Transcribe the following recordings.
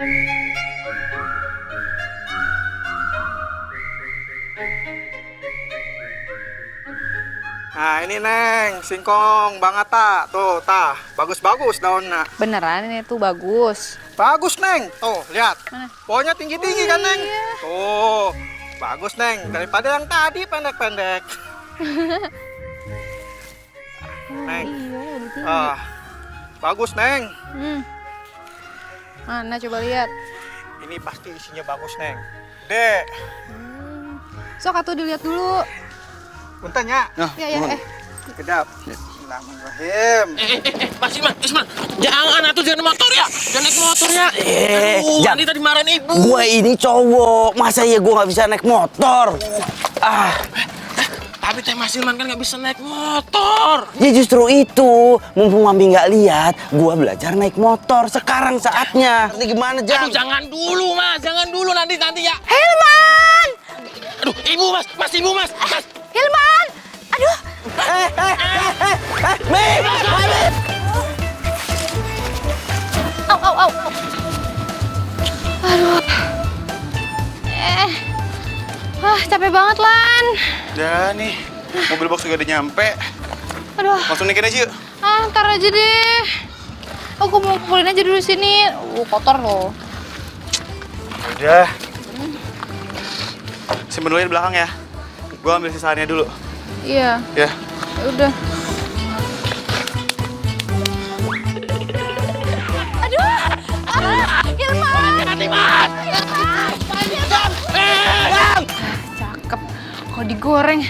Nah ini Neng, singkong Bang Atta. Tuh, tah, bagus-bagus daunnya. Beneran ini tuh bagus. Bagus Neng, tuh lihat. Mana? Pohonnya tinggi-tinggi kan Neng? Iya. Tuh, bagus Neng, daripada yang tadi pendek-pendek. Neng, Iya, lebih tinggi. bagus Neng. Mana coba lihat. Ini pasti isinya bagus Neng. Dek, Sok atuh dilihat dulu. punten ya. Ya. Kedap. Bismillahirrahmanirrahim. Mas Isman, jangan atuh jangan motor ya, jangan naik motor ya. Nanti tadi marahin ibu. Gua ini cowok, masa ya gua nggak bisa naik motor? Tapi teh Mas Ilman kan nggak bisa naik motor. Ya justru itu, mumpung Mami nggak lihat, gua belajar naik motor. Sekarang saatnya. Ini gimana, Jang? Aduh jangan dulu Mas, jangan dulu nanti ya. Hilman! Aduh ibu Mas, ibu Mas. Hilman! Aduh! Mim! Au. Aduh. Capek banget, Lan. Udah nih, mobil box juga udah nyampe. Aduh. Langsung naikin aja yuk. Ntar aja deh. Aku mau pulin aja dulu sini. Kotor loh. Udah. Simpen dulu di belakang ya. Gua ambil sisaannya dulu. Iya. Ya. Udah. Aduh! Hilman! Hati Mas. Cakep. Kalau digoreng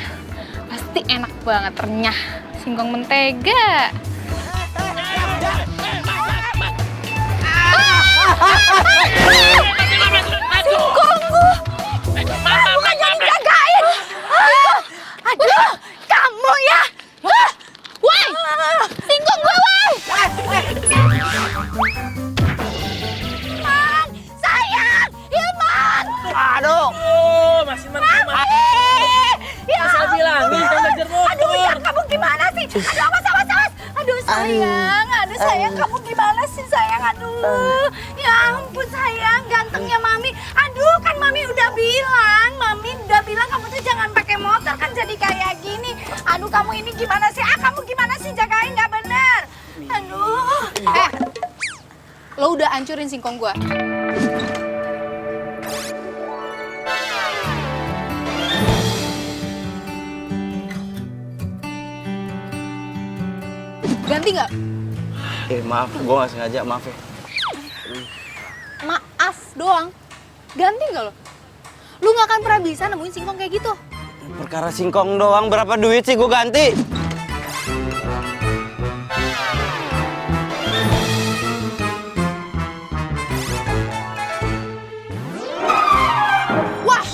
pasti enak banget, renyah. Singkong mentega. Singkongku! Bukan jadi jagain! Aduh, kamu ya! Woi! Singkong gue, woi! Hilman! Sayang! Hilman! Aduh! Oh, Mas Ilman. Ya Saya bilangin kan belajar motor. Aduh, ya kamu gimana sih? Aduh, awas. Aduh, sayang, kamu gimana sih, sayang? Aduh, ya ampun, sayang, gantengnya Mami. Aduh, kan Mami udah bilang kamu tuh jangan pakai motor, kan jadi kayak gini. Aduh, kamu ini gimana sih? Kamu gimana sih jagain nggak bener? Aduh. Lo udah hancurin singkong gua. Ganti nggak? Maaf, gua nggak sengaja, maaf ya. Maaf doang. Ganti nggak lo? Lu nggak akan pernah bisa nemuin singkong kayak gitu. Perkara singkong doang, berapa duit sih gua ganti? Wah,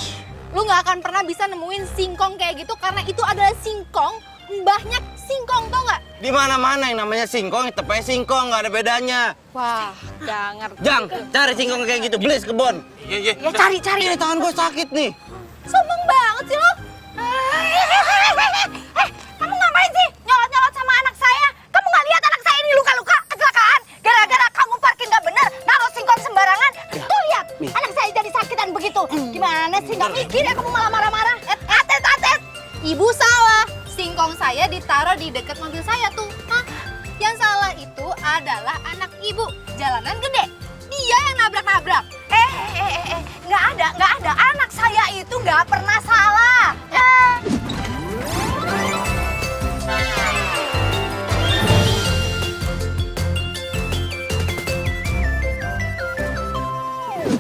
lu nggak akan pernah bisa nemuin singkong kayak gitu karena itu adalah singkong mbahnya singkong, tau nggak? Di mana-mana yang namanya singkong, tepatnya singkong, nggak ada bedanya. Wah, nggak ngerti. Jang, cari singkong kayak gitu, beli kebon. Iya. Ya cari. Ini tangan gua sakit nih. Sombong banget sih lo. Kamu ngapain sih nyolot-nyolot sama anak saya? Kamu nggak lihat anak saya ini luka-luka kecelakaan? Gara-gara kamu parkir nggak bener, naruh singkong sembarangan. Tuh lihat, anak saya jadi sakitan begitu. Gimana sih, nggak mikir ya kamu malah marah-marah? Atet. Ibu salah. Singkong saya ditaruh di dekat mobil saya tuh. Yang salah itu adalah anak ibu. Jalanan gede. Dia yang nabrak-nabrak. Nggak ada. Anak saya itu nggak pernah salah.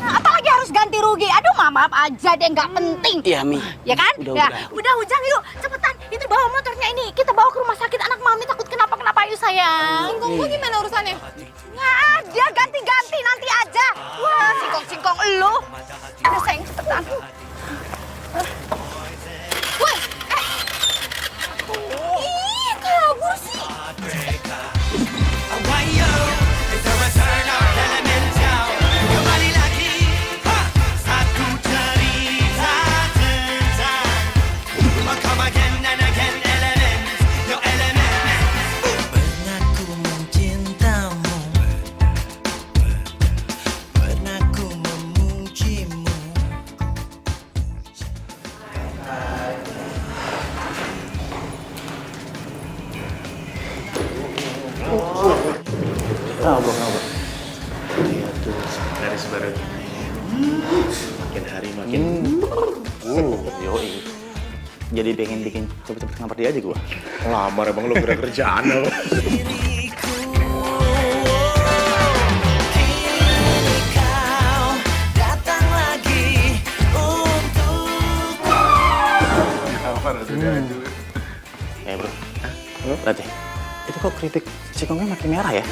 Apalagi harus ganti rugi. Aduh, maaf aja deh, nggak penting. Iya, Mi. Ya kan? Udah. Ujang, yuk, cepetan. Itu bawa motornya ini. Kita bawa ke rumah sakit, anak Mami takut kenapa-kenapa, yuk sayang. Singkong gua gimana urusannya? Nggak ada, ganti-ganti nanti aja. Wah, singkong elu. Udah sayang, cepetan. Woi, Ih, kabur sih. Pernah ku mencintamu, pernah Makin hari makin. Yoi. Jadi pengen bikin cepet-cepet ngamper dia aja gua. Lamar emang lu gerak kerjaan lo. Bro. Lihat deh. Itu kok keripik singkongnya makin merah ya?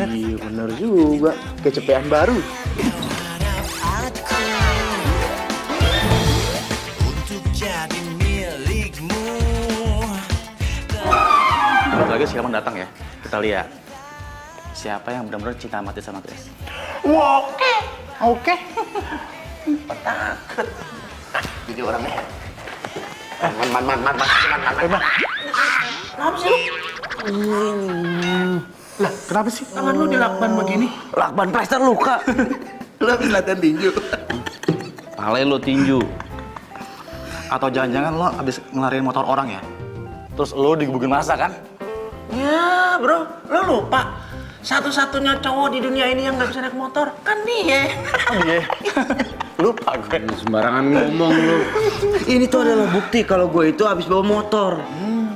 Iya bener juga, kecepean baru. Bentar lagi si Kaman datang ya. Kita lihat siapa yang benar-benar cinta mati sama Grace. Oke. Takut. Jadi orangnya. Man. Kenapa sih lu? Lah, kenapa sih tangan lu dilakban begini? Lakban plester luka. Lu habis latihan tinju. Pale lo tinju. Atau jangan-jangan lo habis ngelarin motor orang ya? Terus lo digebukin masa kan? Ya, bro. Lu lupa. Satu-satunya cowok di dunia ini yang nggak bisa naik motor kan dia. Iya. Lupa gue. Sembarangan ngomong lu. Ini tuh adalah bukti kalau gue itu habis bawa motor.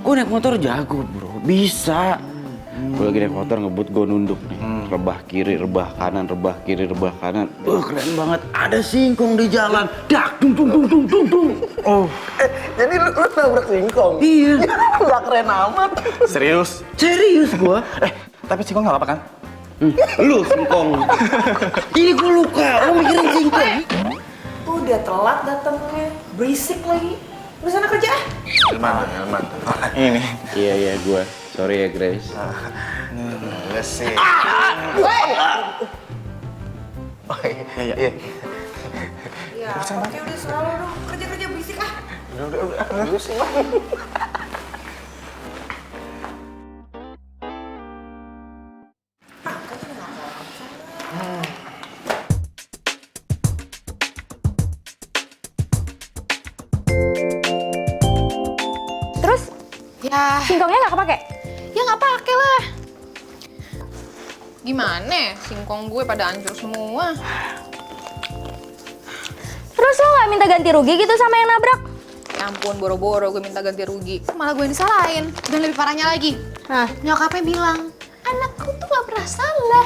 Gue naik motor jago, bro. Bisa. Gue lagi naik motor ngebut, gue nunduk nih. Rebah kiri, rebah kanan, rebah kiri, rebah kanan. Keren banget. Ada singkong di jalan. Dak, dung. Oh. Jadi lu nabrak singkong? Iya. Nggak keren amat. Serius? Serius gue. Tapi singkong nggak apa-apa kan? Lu singkong. Ini gue luka. Lu mikirin singkong. Udah telat datangnya, berisik lagi. Udah sana kerja. Ilman. Ini. Iya, gue. Sorry ya, Grace. Enggak sih. Iya. Ya, oke udah selalu dong. Kerja berisik ah. Terus Ya, singkongnya nggak kepake? ya nggak pakai lah. Gimana? Singkong gue pada hancur semua. Terus lo nggak minta ganti rugi gitu sama yang nabrak? Ya ampun, boro-boro gue minta ganti rugi. Malah gue yang disalahin. Dan lebih parahnya lagi, Nah, nyokapnya bilang, anakku tuh gak pernah salah.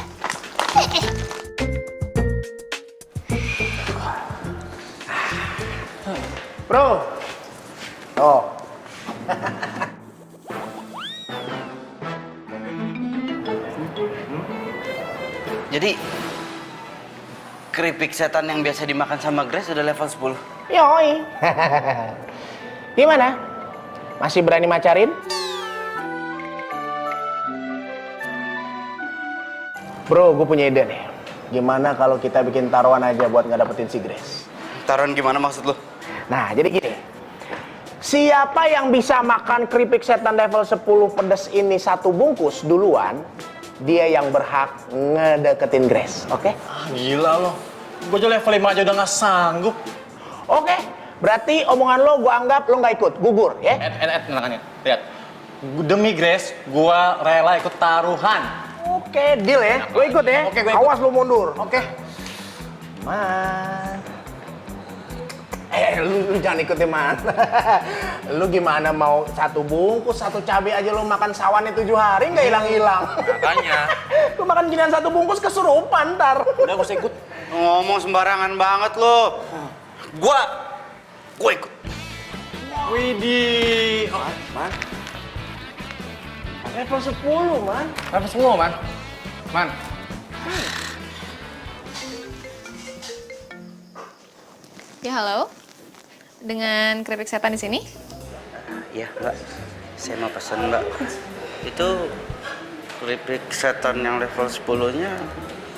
Bro. Oh. Jadi, keripik setan yang biasa dimakan sama Grace udah level 10. Yoi. Gimana? Masih berani macarin? Bro, gue punya ide nih. Gimana kalau kita bikin taruhan aja buat nggak dapetin si Grace? Taruhan gimana maksud lo? Nah, jadi gini. Siapa yang bisa makan keripik setan level 10 pedas ini satu bungkus duluan, dia yang berhak ngedeketin Grace, oke? Gila lo. Gue aja level 5 aja udah nggak sanggup. Oke, berarti omongan lo gue anggap lo nggak ikut, gugur, ya? Tenangkan ya. Lihat. Demi Grace, gue rela ikut taruhan. Oke, deal ya. Lo ikut ya. Oke, gue ikut. Awas lo mundur. Oke. Man. Lu jangan ikut ya, Man. Lu gimana mau satu bungkus, satu cabai aja lo makan sawannya 7 hari nggak hilang-hilang. Makanya. Lu makan ginian satu bungkus kesurupan ntar. Udah gak usah ikut. Ngomong sembarangan banget lo. Gue ikut. Widih. Oh, Man. Level 10, Man. level 10, Man. Man. Ya halo, dengan keripik setan di sini. Iya, Mbak. Saya mau pesan, Mbak. Itu keripik setan yang level 10-nya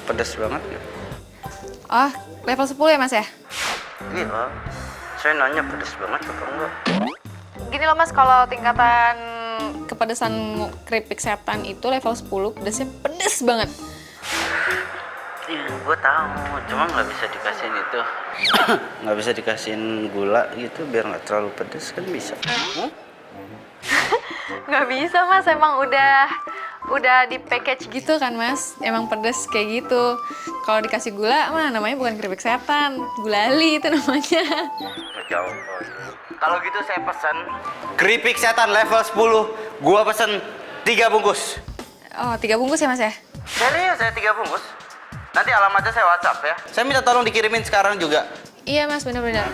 pedas banget ya? Oh, level 10 ya mas ya? Iya. Saya nanya pedas banget apa enggak? Gini loh mas, kalau tingkatan kepedesan keripik setan itu level 10, pedasnya pedes banget. Ya, gue tahu, cuma nggak bisa dikasihin itu, nggak bisa dikasihin gula gitu biar nggak terlalu pedes kan bisa? Nggak bisa mas, emang udah di package gitu kan mas. Emang pedes kayak gitu. Kalau dikasih gula mah namanya bukan keripik setan, gulali itu namanya. Jauh. Kalau gitu saya pesan keripik setan level 10. Gua pesen 3 bungkus. Oh 3 bungkus ya mas ya? Serius saya 3 bungkus. Nanti alamatnya saya WhatsApp ya. Saya minta tolong dikirimin sekarang juga. Iya mas, bener-bener.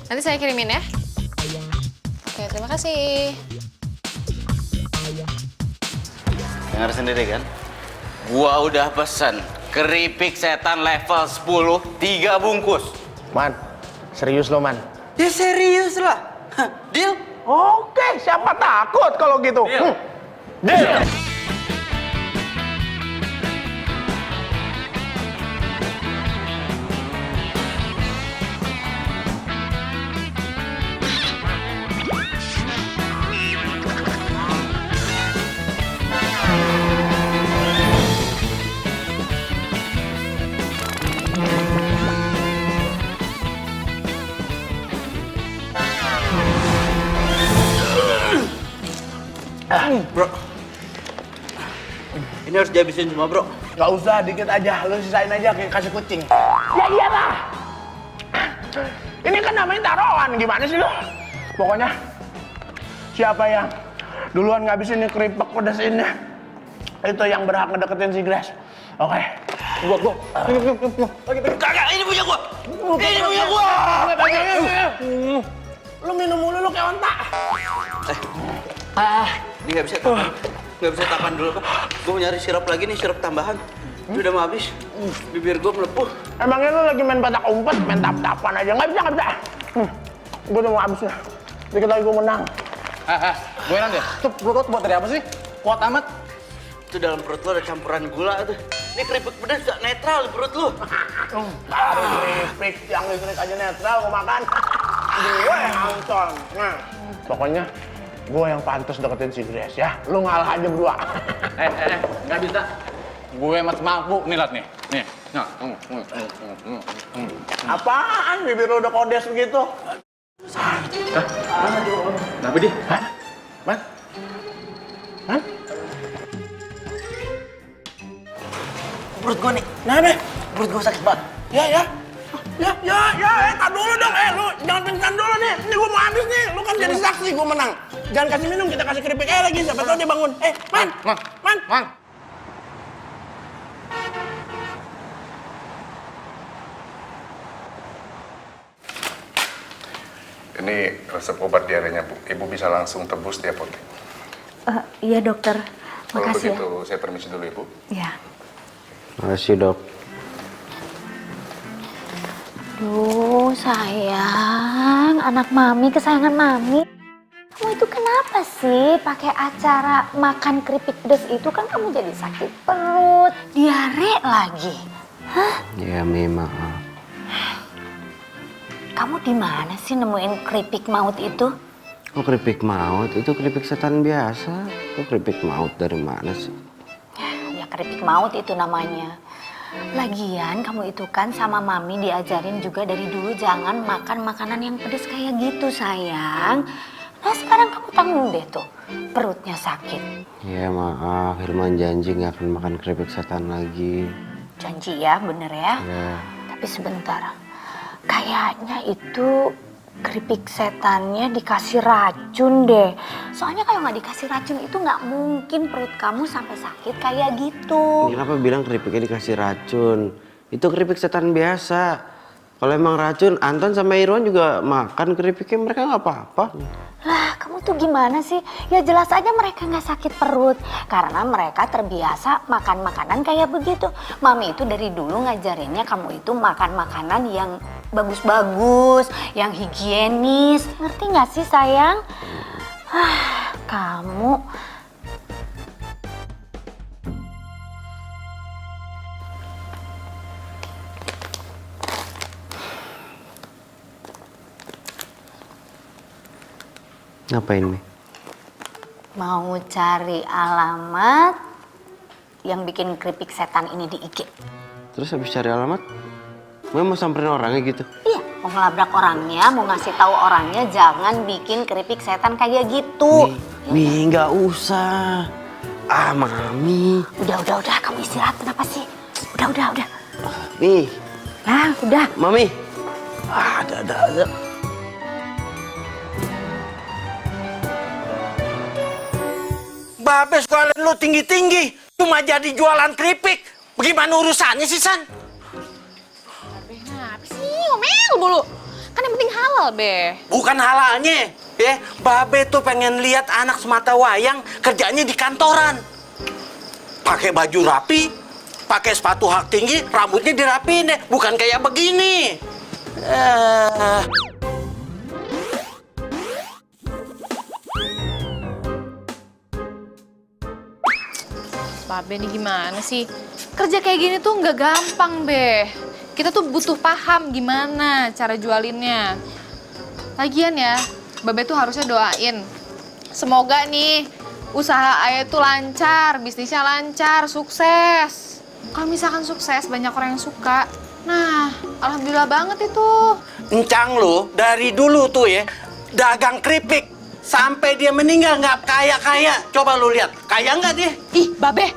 Nanti saya kirimin ya. Oke, terima kasih. Dengar sendiri kan? Gua udah pesen keripik setan level 10 3 bungkus. Man, serius lo, Man? Ya serius lah. Hah, deal? Oke, siapa takut kalau gitu? Deal. Bro. Ini harus dihabisin semua, bro. Gak usah, dikit aja. Lu sisain aja kayak kasih kucing. Ya iyalah. Ini kan namanya taruhan. Gimana sih lu? Pokoknya siapa yang duluan ngabisin ini keripik pedas ini, itu yang berhak ngedeketin si Grace. Oke. Gua. Kagak, ini punya gua. Ini punya gua. Lu minum mulu lu kayak onta. Ini nggak bisa tahan. Nggak bisa tahan dulu, Pak. Gua mau nyari sirup lagi nih, sirup tambahan. Ini udah mau habis. Bibir gua melepuh. Emangnya lu lagi main petak umpet, main tap-tapan aja? Nggak bisa. Gua udah mau habis nih. Dikit lagi gua menang. Gue enak deh. Tuh perut buat dari apa sih? Kuat amat. Itu dalam perut lu ada campuran gula tuh. Ini keripik pedas gak netral di perut lu. Baru keripik yang listrik aja netral gua makan. Gue yang hancur. Nah, pokoknya gue yang pantas deketin si Grace ya. Lu ngalah aja berdua. Nggak bisa. Gue masih mampu. Nih, liat nih. Nih. Nah. Apaan? Bibir lu udah kodes begitu? Kenapa di? Man? Man? Perut gua nih. Nah, deh. Perut gua sakit banget. Ya. Tar dulu dong. Lu jangan pingsan dulu nih. Ini gue mau habis nih. Lu kan jadi saksi gue menang. Jangan kasih minum, kita kasih keripik aja lagi. Siapa tahu dia bangun. Man. Ini resep obat diarenya, Bu. Ibu bisa langsung tebus di apotek. Iya dokter, Kalau makasih begitu, saya permisi dulu, Ibu. ya. Makasih, Dok. Duh sayang, anak mami kesayangan mami. Kamu itu kenapa sih pakai acara makan keripik pedas itu kan kamu jadi sakit perut, diare lagi. Hah? Ya, maaf. Kamu di mana sih nemuin keripik maut itu? Kok keripik maut? Itu keripik setan biasa. Kok keripik maut dari mana sih? Ya keripik maut itu namanya. Lagian kamu itu kan sama mami diajarin juga dari dulu jangan makan makanan yang pedas kayak gitu sayang. Nah sekarang kamu tanggung deh tuh, perutnya sakit. Ya maaf, Hilman janji nggak akan makan keripik setan lagi. Janji ya, bener ya? Ya. Tapi sebentar, kayaknya itu keripik setannya dikasih racun deh. Soalnya kalau nggak dikasih racun itu nggak mungkin perut kamu sampai sakit kayak gitu. Kenapa bilang keripiknya dikasih racun? Itu keripik setan biasa. Kalau emang racun, Anton sama Irwan juga makan keripiknya, mereka nggak apa-apa. Lah, kamu tuh gimana sih? Ya jelas aja mereka nggak sakit perut. Karena mereka terbiasa makan makanan kayak begitu. Mami itu dari dulu ngajarinnya kamu itu makan makanan yang bagus-bagus, yang higienis. Ngerti nggak sih sayang? Kamu... Ngapain, Mi? mau cari alamat yang bikin keripik setan ini di IG. Terus habis cari alamat, Mami mau samperin orangnya gitu? Iya, mau ngelabrak orangnya, mau ngasih tahu orangnya jangan bikin keripik setan kayak gitu. Mi, nggak usah. Ah, Mami. Udah, kamu istirahat kenapa sih? Udah. Mi, Nah, udah. Mami. Ah, ada. Babe sekolah lu tinggi-tinggi, cuma jadi jualan keripik. Bagaimana urusannya sih, San? Kenapa sih ngomel mulu? Kan yang penting halal, Be. Bukan halalnya, ya. Babe tuh pengen lihat anak semata wayang kerjanya di kantoran. Pakai baju rapi, pakai sepatu hak tinggi, rambutnya dirapiin deh, bukan kayak begini. Babe nih gimana sih? Kerja kayak gini tuh nggak gampang, Be. Kita tuh butuh paham gimana cara jualinnya. Lagian ya, Babe tuh harusnya doain. Semoga nih usaha Ayah tuh lancar, bisnisnya lancar, sukses. Kalau misalkan sukses, banyak orang yang suka. Nah, alhamdulillah banget itu. Encang lu dari dulu tuh ya, dagang keripik. Sampai dia meninggal nggak kaya-kaya. Coba lu lihat, kaya nggak dia? Ih, Babe,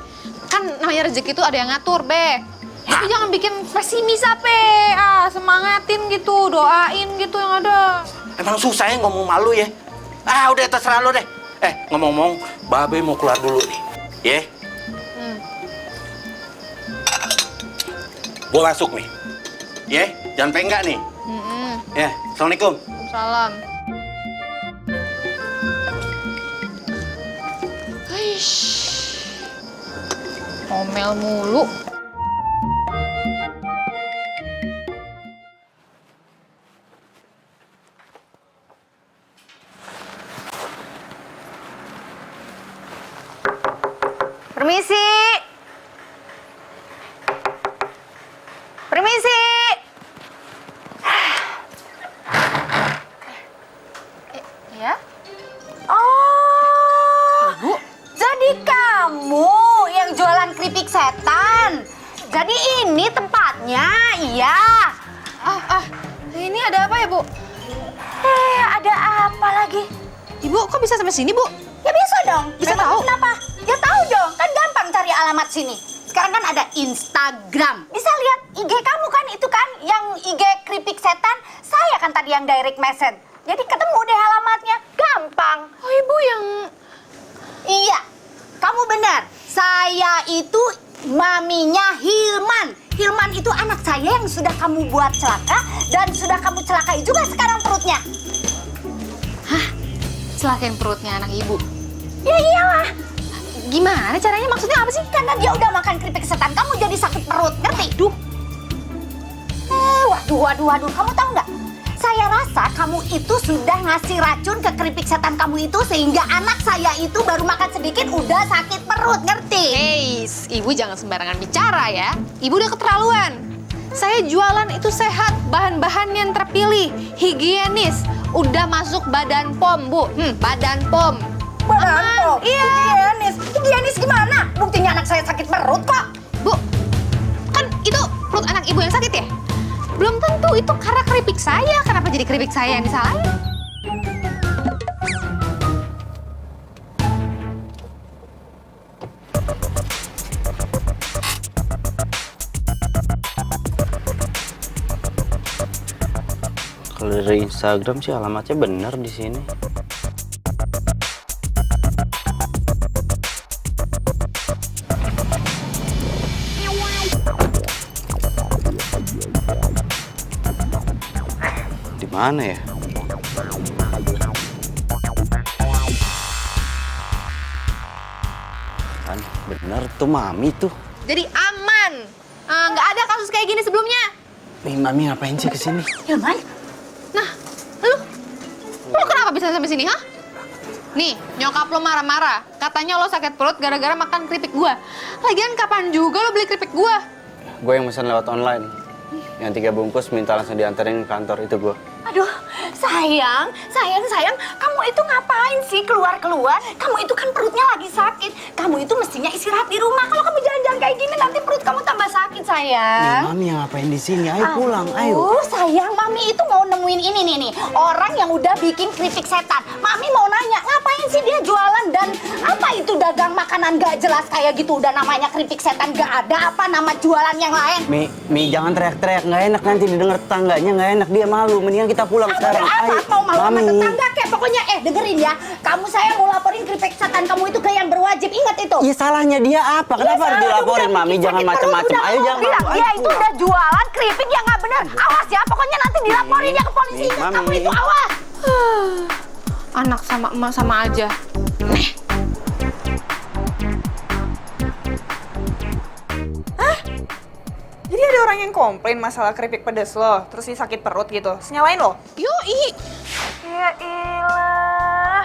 kan namanya rezeki itu ada yang ngatur, Be. Itu jangan bikin pesimis apa. Semangatin gitu, doain gitu yang ada. Emang susah ya ngomong malu ya? Ah, udah terserah lu deh. Ngomong-ngomong, Babe mau keluar dulu nih. Ya? Gua masuk nih. Ya, jangan penggak nih. Ya, Assalamualaikum. Salam. Eish. Ngomel mulu. Permisi. Ya? Oh, jadi kamu yang jualan keripik setan. Jadi ini tempatnya, iya. Ini ada apa ya, Bu? Ada apa lagi? Ibu, kok bisa sampai sini, Bu? Ya bisa dong. Bisa Memang tahu? Kenapa? Ya tahu dong. Kan gampang cari alamat sini. Sekarang kan ada Instagram. Bisa lihat IG kamu kan itu kan yang IG keripik setan. Saya kan tadi yang direct message. Jadi ketemu deh alamatnya. Gampang. Oh, Ibu yang... Iya. Kamu benar. Saya itu maminya Hilman. Hilman itu anak saya yang sudah kamu buat celaka dan sudah kamu celakai juga sekarang perutnya. Celakain perutnya anak Ibu. Ya iyalah. Gimana caranya? Maksudnya apa sih? Karena dia udah makan keripik setan, kamu jadi sakit perut, ngerti? Waduh, kamu tahu nggak? Saya rasa kamu itu sudah ngasih racun ke keripik setan kamu itu sehingga anak saya itu baru makan sedikit udah sakit perut, ngerti? Ibu jangan sembarangan bicara ya. Ibu udah keterlaluan. Saya jualan itu sehat, bahan-bahan yang terpilih, higienis, udah masuk Badan POM, Bu. Badan POM. Badan POM? Iya. Higienis gimana? Buktinya anak saya sakit perut kok. Bu, kan itu perut anak Ibu yang sakit ya? Belum tentu itu karena keripik saya. Kenapa jadi keripik saya yang disalahin? Kalau dari Instagram sih alamatnya bener di sini. Di mana ya? Kan bener tuh Mami tuh. Jadi aman. Nggak ada kasus kayak gini sebelumnya. Nih Mami ngapain sih kesini? Hilman, Nah, lu kenapa bisa sampai sini, hah? Nih, nyokap lo marah-marah. Katanya lo sakit perut gara-gara makan keripik gua. Lagian kapan juga lo beli keripik gua? Gue yang pesan lewat online. Yang 3 bungkus minta langsung diantarin ke kantor itu gue. Aduh, sayang, kamu itu ngapain sih keluar-keluar? Kamu itu kan perutnya lagi sakit. Kamu itu mestinya istirahat di rumah. Kalau kamu jalan-jalan kayak gini nanti perut kamu tambah sakit, sayang. Mami yang ngapain di sini? Ayo pulang, ayo. Sayang, Mami itu mau nemuin ini nih. Orang yang udah bikin keripik setan. Mami mau nanya, ngapain sih dia jualan dan apa itu dagang makanan gak jelas kayak gitu? Udah namanya keripik setan, gak ada apa nama jualan yang lain. Mi jangan teriak-teriak, nggak enak nanti didengar tetangganya, nggak enak, dia malu. Mendingan kita pulang sekarang. Ayo, Mau malu sama Mami. tetangga kek. Pokoknya dengerin ya. Saya mau laporin keripik setan kamu itu ke yang berwajib. Ingat itu. Ya salahnya dia apa? Kenapa harus dilaporin, Mami? Jangan macam-macam. Ayo jangan bilang, malu. dia Ayo itu udah jualan keripik yang nggak benar. Awas ya, pokoknya nanti dilaporin ya ke polisi. Ingat, Mami. kamu itu awas. Anak sama emak sama aja. Jadi ada orang yang komplain masalah keripik pedas lo, terus dia sakit perut gitu. Terus nyalain lo? Yoi. Ya ilah.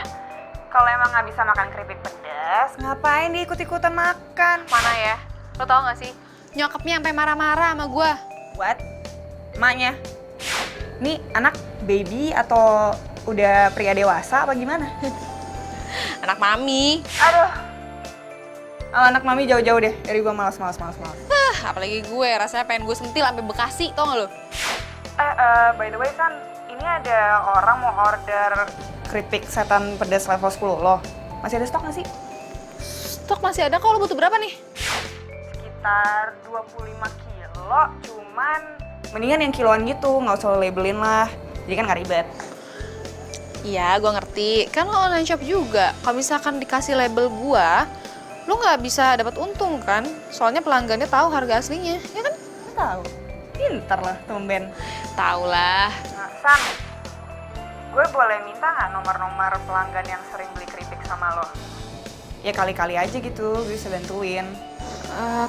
Kalau emang nggak bisa makan keripik pedas, ngapain dia ikut-ikutan makan? Mana ya? Lo tau gak sih? Nyokapnya sampai marah-marah sama gua. What? Emaknya? Nih anak baby atau udah pria dewasa apa gimana? Anak mami. Aduh. Anak mami jauh-jauh deh dari gua malas. Apalagi gue, rasanya pengen gue sentil sampai Bekasi, tau gak lo? By the way San, ini ada orang mau order keripik setan pedas level 10 loh. Masih ada stok nggak sih? Stok masih ada, kalau lo butuh berapa nih? Sekitar 25 kilo, cuman mendingan yang kiloan gitu, nggak usah lo labelin lah. Jadi kan nggak ribet. Iya, gue ngerti. Kan lo online shop juga. Kalau misalkan dikasih label gue, lo nggak bisa dapat untung kan? Soalnya pelanggannya tahu harga aslinya, ya kan? Tahu. Pinter lah, tumben. Tahu lah. Nah, San, gue boleh minta nggak nomor-nomor pelanggan yang sering beli keripik sama lo? Ya kali-kali aja gitu, gue bisa bantuin.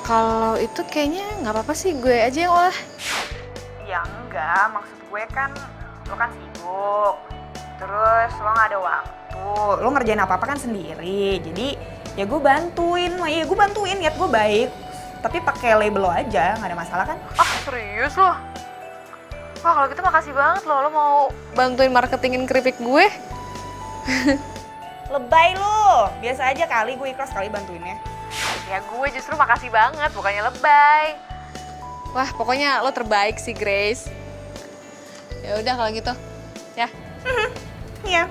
Kalau itu kayaknya nggak apa-apa sih, gue aja yang olah. Ya enggak, maksud gue kan lo kan sibuk. Terus lo nggak ada waktu, lo ngerjain apa-apa kan sendiri. Jadi ya gue bantuin, niat gue baik. Tapi pakai label lo aja, nggak ada masalah kan? Ah, serius lo? Wah, kalau gitu makasih banget lo mau bantuin marketingin keripik gue. Lebay lo, biasa aja kali gue ikhlas kali bantuinnya. Ya gue justru makasih banget, bukannya lebay. Wah, pokoknya lo terbaik sih, Grace. Ya udah kalau gitu, ya. Iya.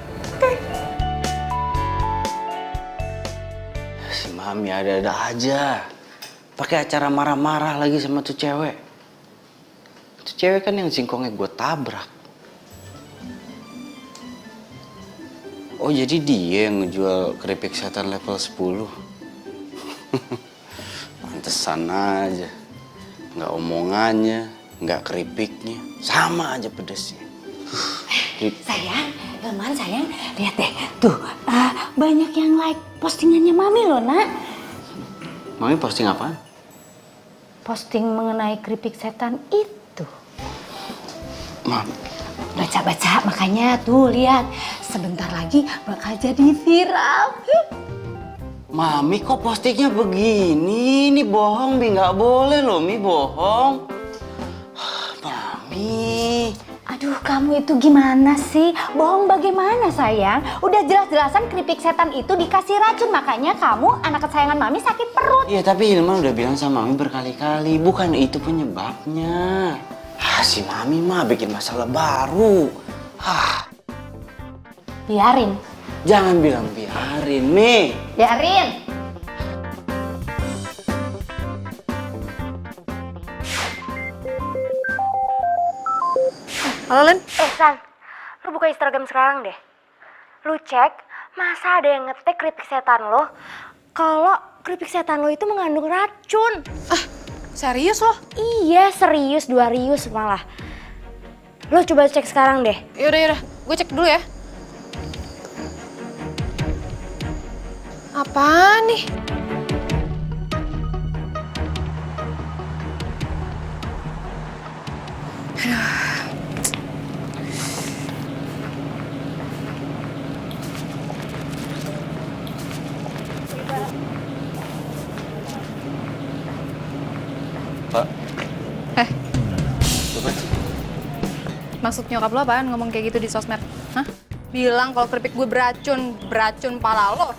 Si Mami ada-ada aja. Pakai acara marah-marah lagi sama tuh cewek. Tuh cewek kan yang singkongnya gue tabrak. Oh jadi dia yang ngejual keripik setan level 10. Pantesan aja. Nggak omongannya, nggak keripiknya. Sama aja pedesnya. Sayang, sayang, lihat deh. Tuh, banyak yang like postingannya Mami loh, Nak. Mami posting apaan? Posting mengenai keripik setan itu. Mami. Baca-baca, makanya tuh lihat. Sebentar lagi bakal jadi viral. Mami kok postingnya begini? Ini bohong, Mi. Nggak boleh loh, Mi, bohong. Mami. Aduh, kamu itu gimana sih? Bohong bagaimana, sayang? Udah jelas-jelasan keripik setan itu dikasih racun. Makanya kamu, anak kesayangan Mami, sakit perut. Iya, tapi Hilman udah bilang sama Mami berkali-kali. Bukan itu penyebabnya. Si Mami mah bikin masalah baru. Biarin. Jangan bilang biarin, Mi. Biarin. Halo, Len. San, lu buka Instagram sekarang deh. Lu cek, masa ada yang ngetek keripik setan lo? Kalau keripik setan lo itu mengandung racun. Serius lo? Iya, serius, 2 rius malah. Lo coba cek sekarang deh. Yaudah. Gue cek dulu ya. Apaan nih? Pak. Eh. Coba sih. Maksud nyokap lo apaan ngomong kayak gitu di sosmed? Hah? Bilang kalau keripik gue beracun, beracun pala lo.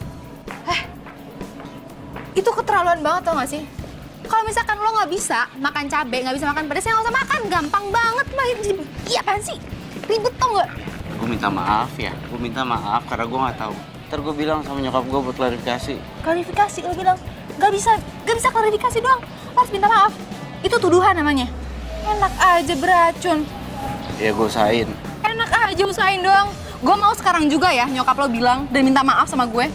Itu keterlaluan banget tau gak sih? Kalau misalkan lo nggak bisa makan cabai, nggak bisa makan pedas, ya nggak usah makan. Gampang banget, Mbak. Iya apaan sih? Ribet tau nggak? Gue minta maaf ya, gue minta maaf karena gue nggak tahu. Ntar gue bilang sama nyokap gue buat klarifikasi. Klarifikasi, lo bilang nggak bisa klarifikasi doang. Lo harus minta maaf. Itu tuduhan namanya. Enak aja beracun. Ya gue usahain. Enak aja usahain doang. Gue mau sekarang juga ya nyokap lo bilang dan minta maaf sama gue.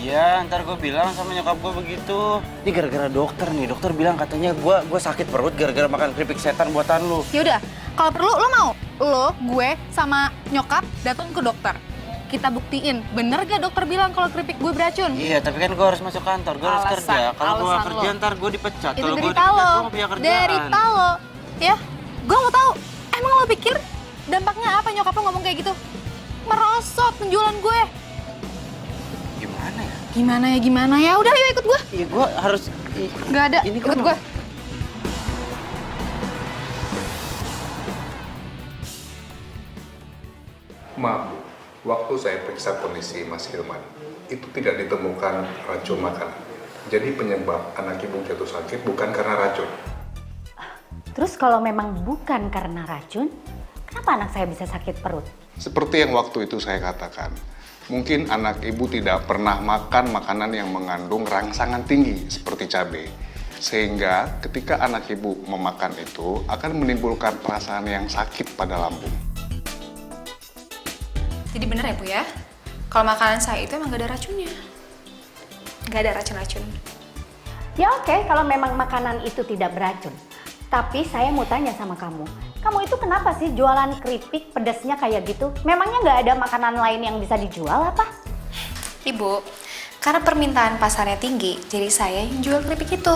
Iya, ntar gue bilang sama nyokap gue begitu. Ini gara-gara dokter nih, dokter bilang katanya gue sakit perut gara-gara makan keripik setan buatan lu. Yaudah, kalau perlu lo mau? Lo, gue, sama nyokap datang ke dokter. Kita buktiin, bener gak dokter bilang kalau keripik gue beracun? Iya, tapi kan gue harus masuk kantor, gue harus kerja. Kalau gue gak kerja, ntar gue dipecat. Itu Kalau gue derita dipecat, lo, gue gak punya kerjaan. derita lo. Ya, gue mau tahu. Emang lo pikir dampaknya apa nyokap lo ngomong kayak gitu? Merosot penjualan gue. Gimana ya? Gimana ya? Udah yuk ikut gue. Iya, gue harus... Gak ada, Ini ikut gue. Maaf, Bu. Waktu saya periksa kondisi Mas Hilman, itu tidak ditemukan racun makanan. Jadi penyebab anak ibu jatuh sakit bukan karena racun. Terus kalau memang bukan karena racun, kenapa anak saya bisa sakit perut? Seperti yang waktu itu saya katakan, mungkin anak ibu tidak pernah makan makanan yang mengandung rangsangan tinggi seperti cabai. Sehingga ketika anak ibu memakan itu akan menimbulkan perasaan yang sakit pada lambung. Jadi bener ya Bu ya? Kalau makanan saya itu emang gak ada racunnya. Gak ada racun-racun. Ya oke, kalau memang makanan itu tidak beracun. Tapi saya mau tanya sama kamu. Kamu itu kenapa sih jualan keripik pedasnya kayak gitu? Memangnya nggak ada makanan lain yang bisa dijual apa? Ibu, karena permintaan pasarnya tinggi, jadi saya yang jual keripik itu.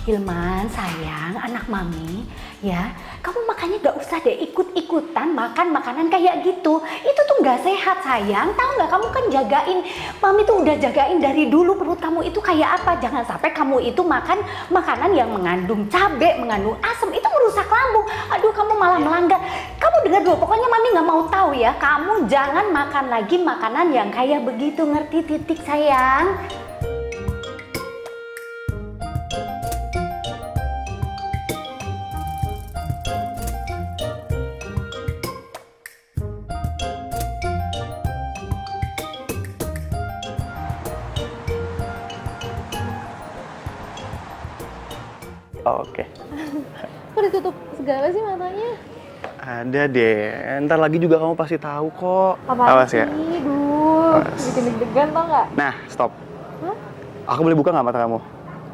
Hilman, sayang, anak mami, ya, kamu makanya gak usah deh ikut-ikutan makan makanan kayak gitu. Itu tuh gak sehat, sayang. Tahu nggak, kamu kan jagain, mami tuh udah jagain dari dulu perut kamu itu kayak apa. Jangan sampai kamu itu makan makanan yang mengandung cabai, mengandung asam, itu merusak lambung. Aduh, kamu malah melanggar. Kamu dengar dulu, pokoknya mami nggak mau tahu ya. Kamu jangan makan lagi makanan yang kayak begitu, ngerti titik sayang? Oke. Kok ditutup segala sih matanya? Ada deh. Ntar lagi juga kamu pasti tahu kok. Apaan Awas sih? ya. Duh, bikin deg-degan tau nggak? Nah, stop. Hah? Aku boleh buka nggak mata kamu?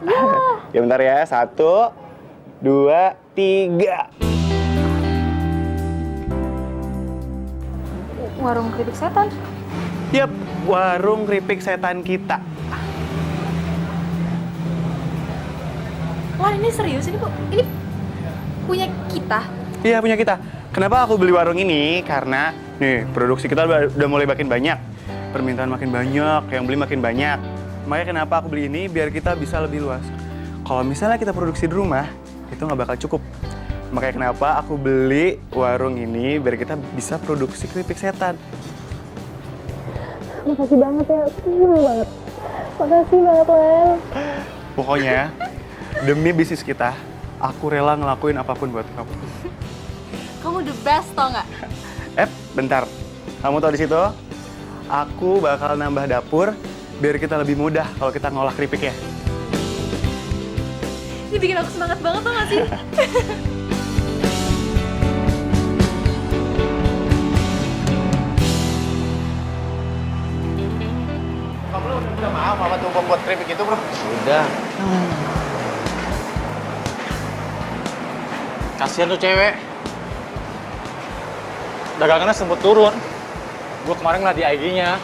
Iya. Ya bentar ya. 1, 2, 3. Warung keripik setan. Yap, warung keripik setan kita. Wah, ini serius ini kok? Ini punya kita? Iya, punya kita. Kenapa aku beli warung ini? Karena nih, produksi kita udah mulai makin banyak. Permintaan makin banyak, yang beli makin banyak. Makanya kenapa aku beli ini? Biar kita bisa lebih luas. Kalau misalnya kita produksi di rumah, itu nggak bakal cukup. Makanya kenapa aku beli warung ini, biar kita bisa produksi keripik setan. Makasih banget ya, seneng banget. Makasih banget, Len. Pokoknya, demi bisnis kita, aku rela ngelakuin apapun buat kamu. Kamu the best tau nggak? Bentar. Kamu tahu di situ? Aku bakal nambah dapur biar kita lebih mudah kalau kita ngolah keripiknya. Ini bikin aku semangat banget tau nggak sih? Kamu udah maaf sama tuh pembuat keripik itu, bro? Udah. Kasihan tuh cewek. Dagangannya sempat turun. Gue kemarin ngeliat di IG-nya.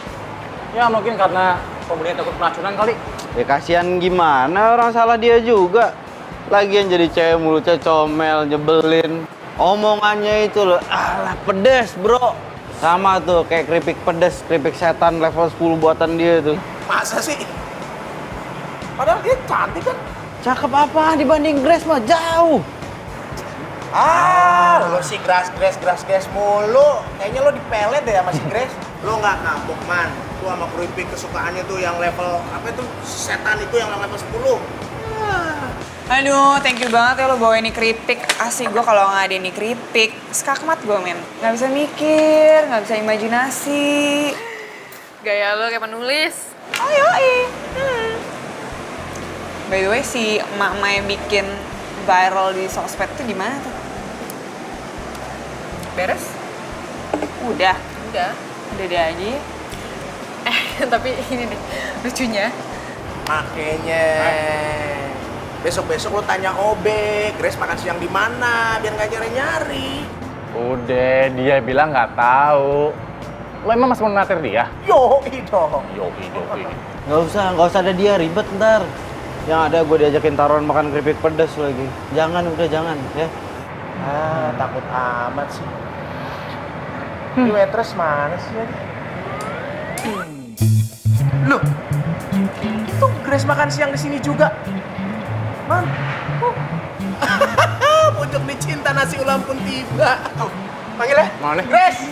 Ya mungkin karena pembelinya takut keracunan kali. Ya kasihan gimana, orang salah dia juga. Lagian jadi cewek mulutnya comel, nyebelin. Omongannya itu loh, alah pedes bro. Sama tuh kayak keripik pedes, keripik setan level 10 buatan dia tuh. Masa sih? Padahal dia cantik kan? Cakep apa dibanding Grace mah jauh. Lo si Grass mulu. Kayaknya lo dipelet deh sama si Grass. Lo nggak kapok, Man. Lo sama keripik kesukaannya tuh yang level, apa itu, setan itu yang level 10. Aduh, thank you banget ya lo bawa ini keripik. Asik gue kalau nggak ada ini keripik, skakmat gue, men. Nggak bisa mikir, nggak bisa imajinasi. Gaya lo kayak penulis. Oh yoi. By the way, si emak-emak yang bikin viral di sosmed tuh gimana tuh? Beres? Udah. Udah. Udah deh aja ya. Tapi ini nih, lucunya. Makanya besok-besok lo tanya Obe, Grace makan siang di mana biar nggak nyari-nyari. Udah, dia bilang nggak tahu. Lo emang masih mau natir dia? Yoi dong. Yoi. Nggak usah ada dia, ribet ntar. Yang ada gue diajakin taruhan makan keripik pedas lagi. Jangan, udah jangan ya. Takut amat sih. Ini waitress mana sih lagi? Loh, itu Grace makan siang di sini juga. Man, pucuk dicinta nasi ulam pun tiba. Panggil ya. Mana? Grace.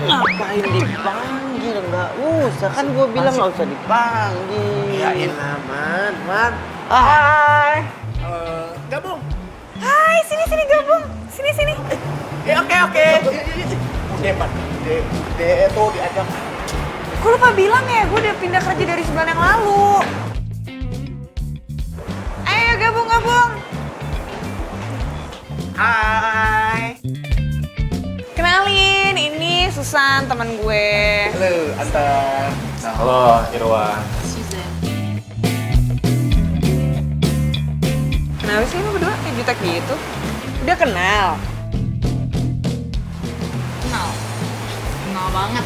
Ngapain dipanggil? Nggak usah, kan gue bilang nggak usah dipanggil. Iyain aman, Man. Hai. Gabung. Hai, sini gabung. Sini. Oke. Udah, Man. Udah tuh diajak. Gue lupa bilang ya, gue udah pindah kerja dari sebulan yang lalu. Ayo gabung. Hai. Kenalin, ini Susan, teman gue. Halo, Anton. Halo, Irwan. Kenapa sih lu berdua kayak jutek gitu? Udah kenal? Kenal banget.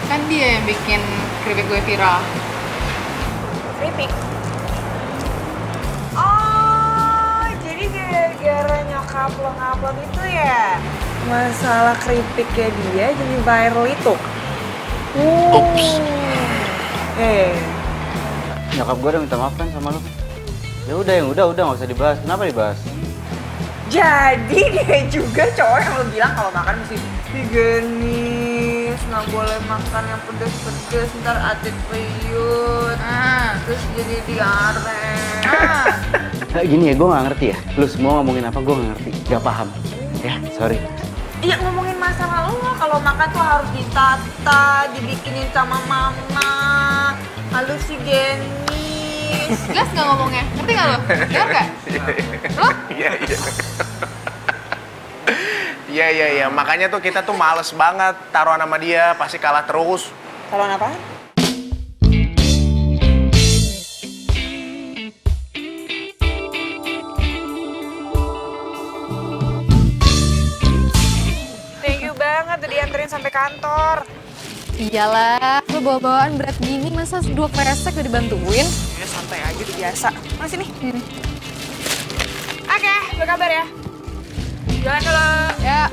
Kan dia yang bikin keripik gue viral. Keripik? Oh, jadi gara-gara nyokap lo ngupload itu ya? Masalah keripiknya dia jadi viral itu? Ups. Nyokap gue udah minta maaf kan sama lo. Ya udah, yang udah nggak usah dibahas. Kenapa dibahas? Jadi dia juga cowok yang lo bilang kalau makan mesti higienis, nggak boleh makan yang pedes-pedes, ntar atlet peyut, terus jadi diare. Kayak gini ya, gue nggak ngerti ya. Lu semua ngomongin apa gue nggak ngerti, nggak paham. Ya, sorry. Iya, ngomongin masalah lo, kalau makan tuh harus ditata, dibikinin sama mama, halus higienis. Jelas nggak ngomongnya? Ngerti nggak lo? Dengar nggak? Lo? Iya. Makanya tuh kita tuh males banget taruhan sama dia, pasti kalah terus. Taruhan apa? Thank you banget udah dianterin sampai kantor. Iyalah, lo bawa-bawaan berat gini masa 2 kresek udah dibantuin? Ya santai aja udah biasa. Mana sini? Oke, berkabar ya. Jalan dulu. Ya.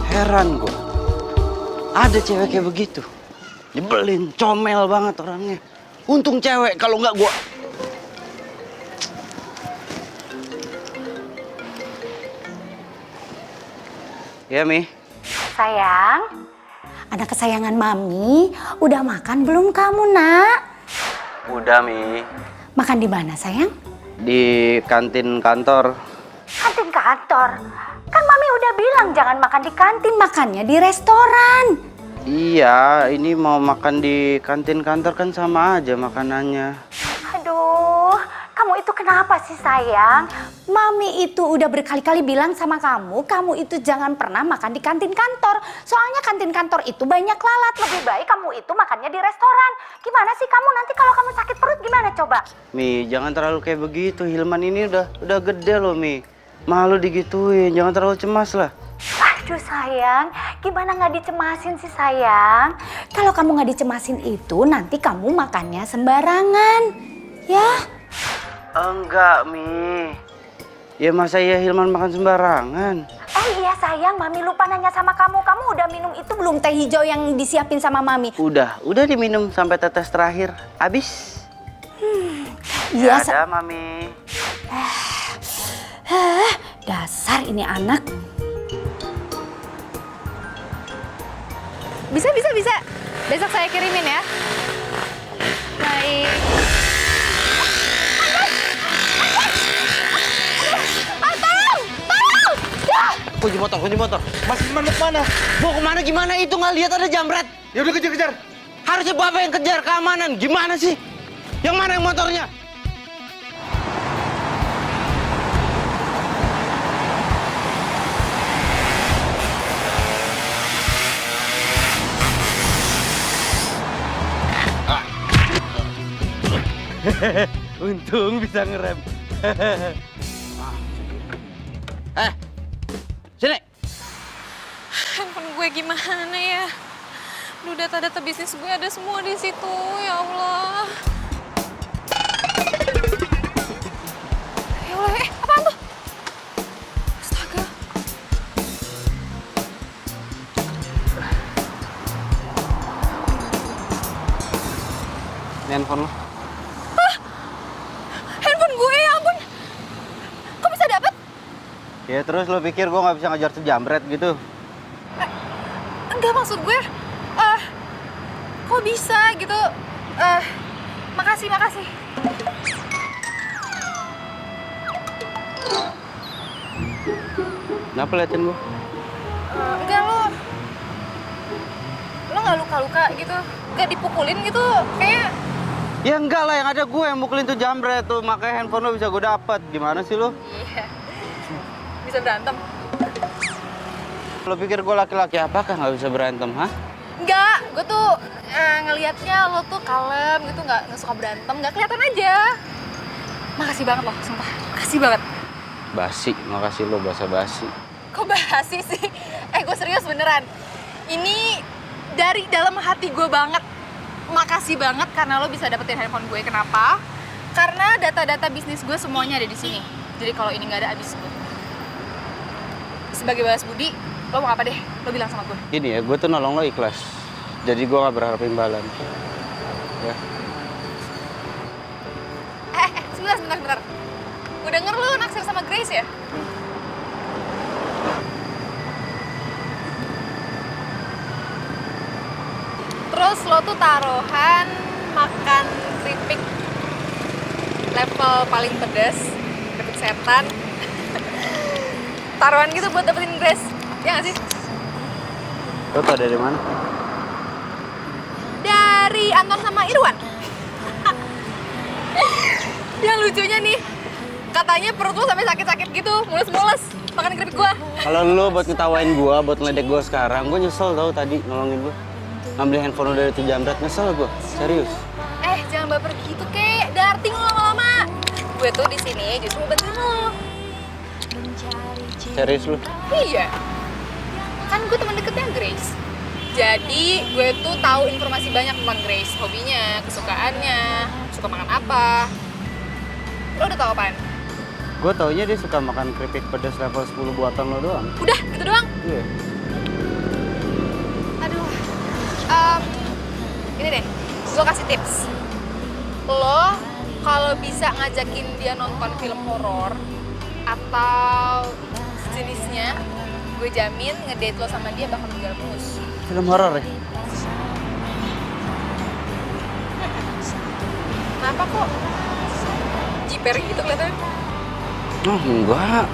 Heran gue. Ada cewek kayak begitu. Nyebelin, comel banget orangnya. Untung cewek, kalau nggak gue. Ya, Mi. Sayang, anak kesayangan Mami, udah makan belum kamu, Nak? Udah, Mi. Makan di mana, sayang? Di kantin kantor. Kantin kantor. Kan Mami udah bilang jangan makan di kantin, makannya di restoran. Iya, ini mau makan di kantin kantor kan sama aja makanannya. Aduh, kamu itu kenapa sih, sayang? Mami itu udah berkali-kali bilang sama kamu itu jangan pernah makan di kantin kantor. Soalnya kantin kantor itu banyak lalat. Lebih baik kamu itu makannya di restoran. Gimana sih kamu nanti kalau kamu sakit perut gimana coba? Mi, jangan terlalu kayak begitu. Hilman ini udah gede loh, Mi. Malu digituin, jangan terlalu cemas lah. Aduh sayang, gimana nggak dicemasin sih sayang? Kalau kamu nggak dicemasin itu nanti kamu makannya sembarangan, ya? Enggak, Mi. Ya masa ya Hilman makan sembarangan? Oh iya sayang, Mami lupa nanya sama kamu. Kamu udah minum itu belum teh hijau yang disiapin sama Mami? Udah diminum sampai tetes terakhir. Habis. Iya. Ada, Mami. Dasar ini anak. Bisa. Besok saya kirimin ya. Baik. Kunci motor. Mas Firman mau kemana? Mau kemana gimana? Itu nggak lihat ada jambret. Ya udah kejar. Harusnya Bapak yang kejar keamanan. Gimana sih? Yang mana yang motornya? Untung bisa ngerem. Sini. Handphone gue gimana ya? Duh, data-data bisnis gue ada semua di situ, ya Allah. Ya Allah, apaan tuh? Astaga. Ini handphone lo. Handphone gue, ya ampun. Kok bisa dapet? Ya terus lo pikir gue nggak bisa ngejar tuh jambret gitu? Enggak, maksud gue, kok bisa gitu? Makasih. Kenapa liatin gue? Enggak, lo nggak luka-luka gitu? Nggak dipukulin gitu? Kayak Ya enggak lah, yang ada gue yang mukulin tuh jambret tuh, makanya handphone lo bisa gue dapet. Gimana sih lo? iya, bisa berantem. Lo pikir gue laki-laki apakah nggak bisa berantem, hah? Enggak, gue tuh ngelihatnya lo tuh kalem gitu, nggak suka berantem, nggak kelihatan aja. Makasih banget loh, sumpah. Makasih banget. Basi, makasih lo basa-basi. Kok basi sih? Gue serius beneran. Ini dari dalam hati gue banget. Makasih banget karena lo bisa dapetin handphone gue. Kenapa? Karena data-data bisnis gue semuanya ada di sini. Jadi kalau ini nggak ada, abis gue. Sebagai balas budi, lo mau apa deh? Lo bilang sama gue. Gini ya, gue tuh nolong lo ikhlas. Jadi gue nggak berharap imbalan. Ya. Sebentar. Gue denger lo naksir sama Grace ya? Terus lo tuh taruhan makan keripik level paling pedas, keripik setan. Taruhan gitu buat dapetin Grace, ya nggak sih? Lo tau dari mana? Dari Anton sama Irwan. Yang lucunya nih, katanya perut lo sampai sakit-sakit gitu, mules-mules makan keripik gua. Kalau lo buat ngetawain gue, buat ngeledek gue sekarang, gue nyesel tau tadi nolongin gue. Ngambil handphone lo dari tuh jambret, nyesel gue, serius. Jangan baper gitu, kek. Darting lo lama-lama. Gue tuh di sini justru mau bantuin lo. Serius lo? Iya. Kan gue teman deketnya Grace. Jadi gue tuh tahu informasi banyak tentang Grace, hobinya, kesukaannya, suka makan apa. Lo udah tahu apaan? Gue taunya dia suka makan keripik pedas level 10 buatan lo doang. Udah, gitu doang. Iya. Aduh. Ini deh, gue kasih tips. Lo kalau bisa ngajakin dia nonton film horor atau sejenisnya, gue jamin ngedate lo sama dia bakal menjual mulus. Film horor ya? Kenapa kok jiper gitu kelihatannya? Oh enggak.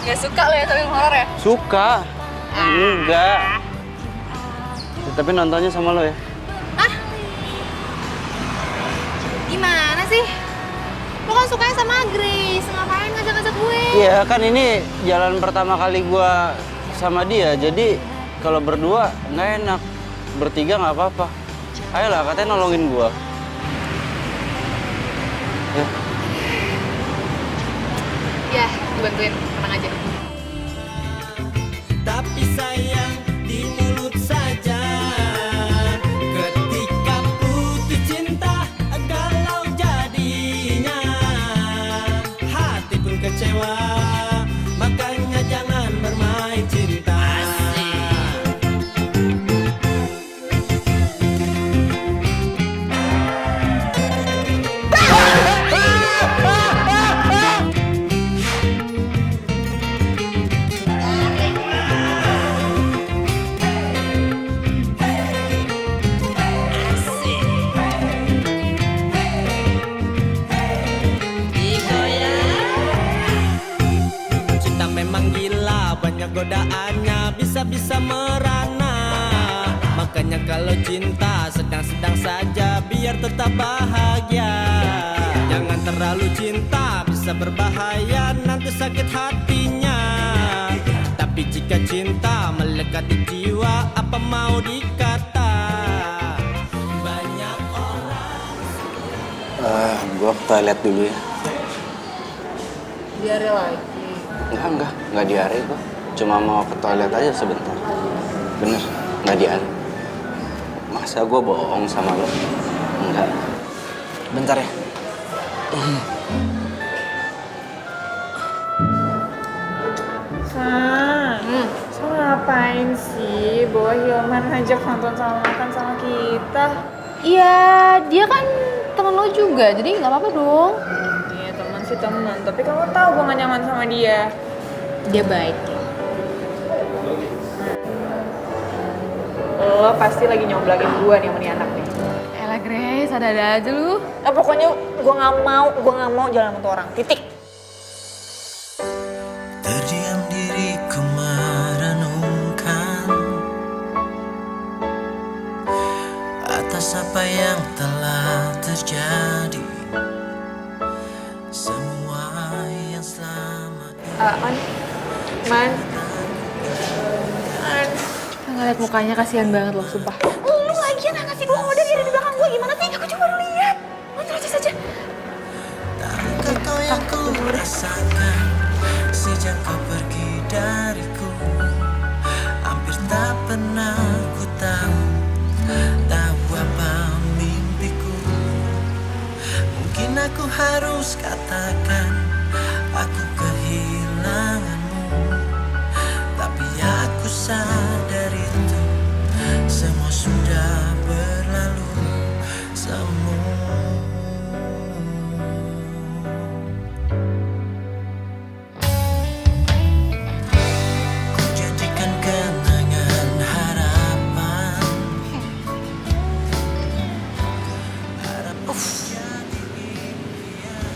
Nggak suka lo ya sama film horor ya? Suka. Enggak. Ya, tapi nontonnya sama lo ya? Gimana sih? Lo kan sukanya sama Grace, ngapain ngajak-ngajak gue? Iya kan ini jalan pertama kali gue sama dia, jadi kalau berdua nggak enak, bertiga nggak apa-apa. Ayolah, katanya nolongin gue. Ya. Ya, dibantuin, tenang aja. Tapi sayang di mulut saja. Ketika putus cinta galau jadinya. Hati pun kecewa, makanya jangan bermain. godaannya bisa-bisa merana. Makanya kalau cinta sedang-sedang saja biar tetap bahagia. Jangan terlalu cinta bisa berbahaya, nanti sakit hatinya. Tapi jika cinta melekat di jiwa, apa mau dikata. Banyak orang. Gua ke toilet dulu ya. Diare lagi. Enggak diare gua. Cuma mau ke toilet aja sebentar. Bener, nggak diare. Masa gua bohong sama lo? Enggak. Bentar ya. So ngapain sih bawa Hilman ngajak nonton sama makan sama kita? Iya, dia kan temen lo juga, jadi nggak apa-apa dong. Iya teman sih teman, tapi kamu tahu gue gak nyaman sama dia. Dia baik. Lo pasti lagi nyomblangin gue nih sama nih anak nih. Elah Grace, ada-ada aja lu. Pokoknya gue gak mau jalan sama tuh orang, titik. Terdiam diriku merenungkan atas apa yang telah terjadi. Semua yang selama Man. Ngeliat mukanya kasihan banget loh, sumpah. Lu lagian ngasih dua order dia ada di belakang gue gimana sih? Aku cuma lihat. Lu terus saja. kau yang ku rasakan sejak kau pergi dariku, hampir tak pernah ku tahu apa mimpiku. Mungkin aku harus katakan aku kehilanganmu, tapi aku sadar itu semua sudah berlalu semua. Ku janjikan kenangan harapan.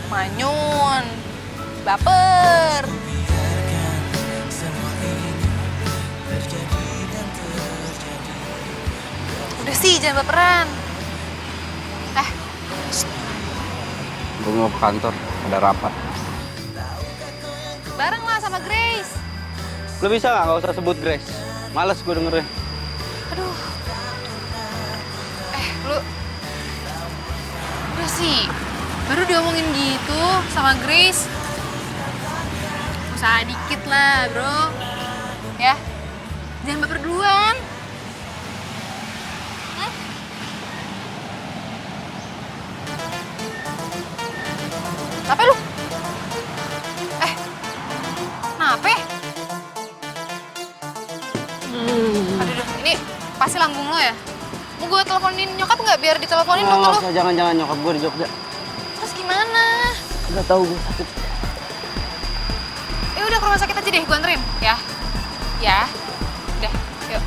Manyun, baper. Biarkan semua ini terjadi dan terjadi. Udah sih, jangan baperan. Gue mau ke kantor, ada rapat. Bareng lah sama Grace. Lo bisa nggak usah sebut Grace? Males gue dengerin. Aduh. Lu. Udah sih, baru diomongin gitu sama Grace. Usaha dikit lah, bro. Ya, jangan baper duluan. Apa lu? Kenapa? Aduh, ini pasti lambung lo ya? Mau gue teleponin nyokap nggak biar diteleponin dokter lo? Jangan nyokap gue di Jogja. Terus gimana? Udah tahu gue sakit. Ya udah ke rumah sakit aja deh, gue anterin ya. Ya, udah, yuk.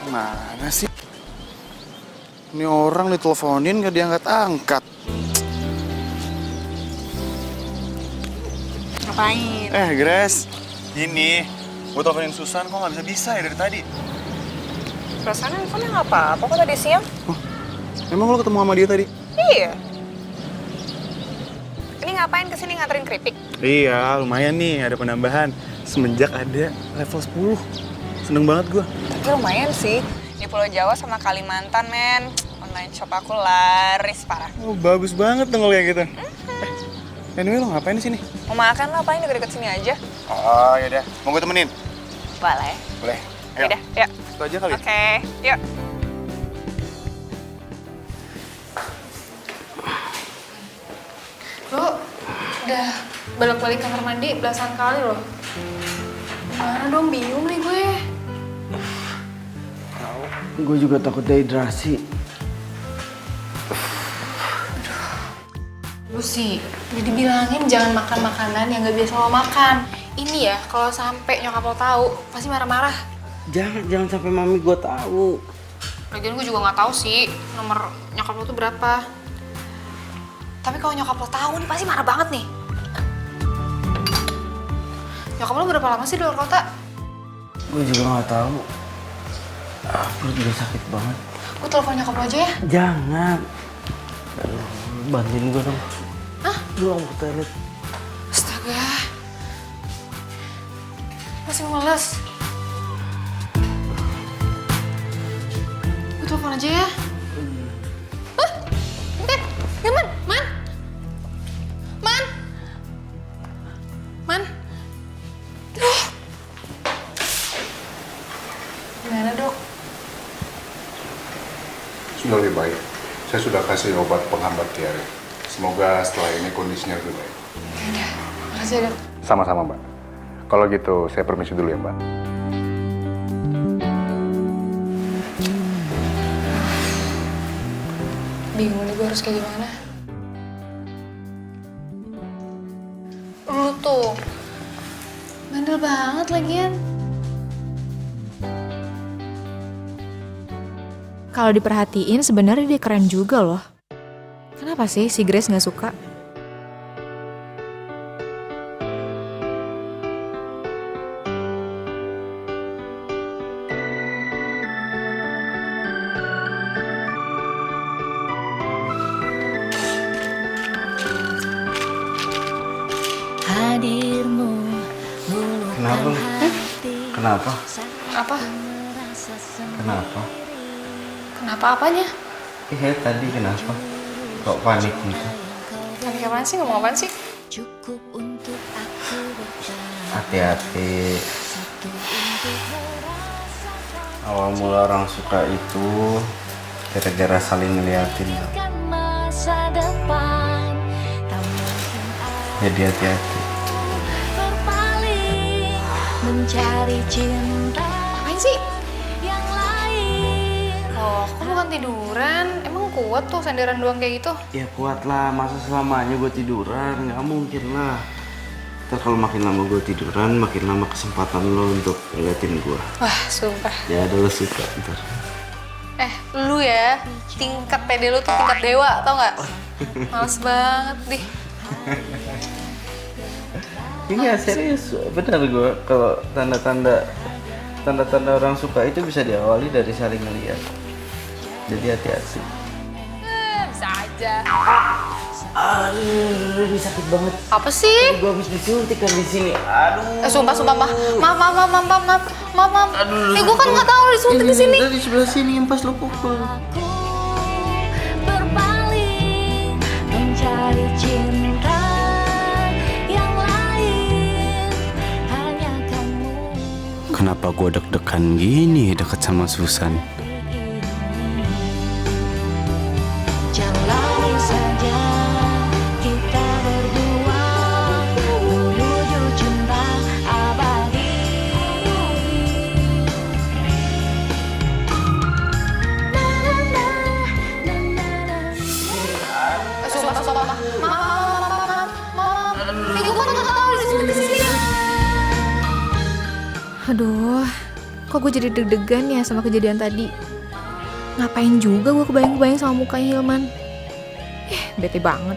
Mana sih? Ini orang diteleponin gak diangkat-angkat. Ngapain? Grace, ini gue teleponin Susan kok nggak bisa ya dari tadi. Perasaan handphone nggak apa-apa kok tadi siang. Emang lo ketemu sama dia tadi? Iya. Ini ngapain kesini nganterin keripik? Iya, lumayan nih ada penambahan. Semenjak ada level 10. Seneng banget gue. Tapi lumayan sih. Di Pulau Jawa sama Kalimantan, men. Online shop aku laris parah. Oh, bagus banget dong kalau kayak gitu. Anyway, lo ngapain di sini? Mau makan lah, paling deket-deket sini aja. Oh, yaudah. Mau gue temenin? Boleh. Boleh. Ayo. Yaudah, yuk. Itu aja kali. Oke, yuk. Bro, udah balik-balik kamar mandi belasan kali loh. Gimana dong, bingung nih gue. Gue juga takut dehidrasi. Lu sih, udah dibilangin jangan makan makanan yang gak biasa lo makan. Ini ya, kalau sampai nyokap lo tahu, pasti marah-marah. Jangan sampai mami gue tahu. Lagian gue juga nggak tahu sih nomor nyokap lo tuh berapa. Tapi kalau nyokap lo tahu nih pasti marah banget nih. Nyokap lo berapa lama sih di luar kota? Gue juga nggak tahu. Perut juga sakit banget. Gue telepon nyokap lo aja ya. Jangan. Aduh, bantuin gue dong. Hah? Gue mau ke toilet. Astaga. Masih males. Gue telepon aja ya. Hah? Ya, Man. Man. Man. Man. Aduh. Gimana, Dok? Sudah lebih baik. Saya sudah kasih obat penghambat diare. Semoga setelah ini kondisinya lebih baik. Makasih ya, Dok. Sama-sama, Mbak. Kalau gitu, saya permisi dulu ya, Mbak. Bingung nih gue harus kayak gimana. Lu tuh bandel banget lagian. Kalau diperhatiin sebenarnya dia keren juga loh. Kenapa sih si Grace nggak suka? Hadirmu Kenapa lu? Kenapa? Apa? Kenapa? Kenapa apanya? Iya tadi kenapa? Kok panik gitu? Panik apaan sih? Ngomong apaan sih? cukup untuk aku bertahan. Hati-hati. Awal mula orang suka itu gara-gara saling ngeliatin. Kan masa depan tak mungkin Jadi hati-hati. berpaling mencari cinta Apain sih? yang lain. Oh, kok bukan tiduran? Emang kuat tuh senderan doang kayak gitu? Ya kuat lah, masa selamanya gue tiduran? Nggak mungkin lah. Ntar kalau makin lama gue tiduran, makin lama kesempatan lo untuk ngeliatin gue. Wah, sumpah. Ya ada lo suka ntar. Lu ya, tingkat pede lu tuh tingkat dewa, tau nggak? Males banget deh. Iya serius, benar gue kalau tanda-tanda orang suka itu bisa diawali dari saling ngeliat. Jadi hati-hati. Bisa aja. Aduh, ini sakit banget. Apa sih? Gue habis disuntik kan di sini. Aduh. Sumpah, maaf. Gue kan nggak tahu disuntik di sini. Dari sebelah sini yang pas lo pukul. Aku berpaling mencari cinta yang lain. Hanya kamu Kenapa gue deg-degan gini deket sama Susan? jalani saja kita berdua menuju cinta abadi. Sumpah, maaf. Gue kan nggak tahu disuntik di sini. Aduh, kok gue jadi deg-degan ya sama kejadian tadi. Ngapain juga gue kebayang-kebayang sama mukanya Hilman. Bete banget.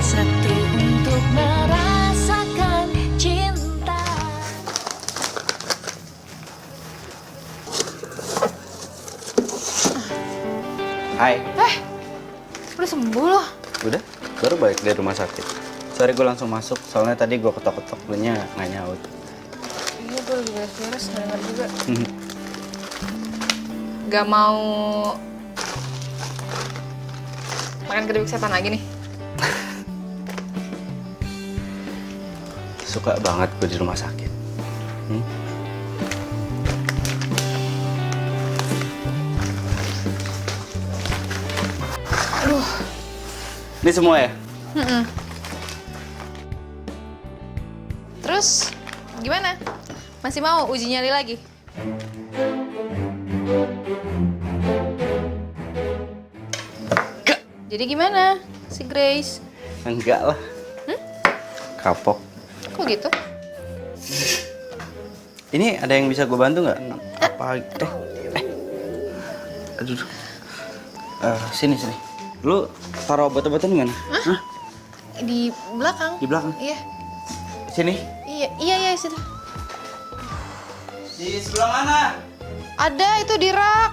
Sakti untuk merasakan cinta. Hai. Udah sembuh loh. Udah? Baru balik dari rumah sakit. Sorry gue langsung masuk, soalnya tadi gue ketok-ketok lu-nya nggak nyaut. Iya, gue lagi beres-beres, denger juga. Gak mau makan keripik setan lagi nih. Suka banget gue di rumah sakit. Aduh. Ini semua ya? Terus gimana? Masih mau uji nyali lagi? Enggak. Jadi gimana si Grace? Enggak lah. Kapok. Kok gitu? Ini ada yang bisa gue bantu nggak? pagi. Aduh. Sini. Lu taruh obat-obatan di mana? Hah? Di belakang. Di belakang. Iya. Sini. Iya, situ. Di sebelah mana? Ada itu di rak.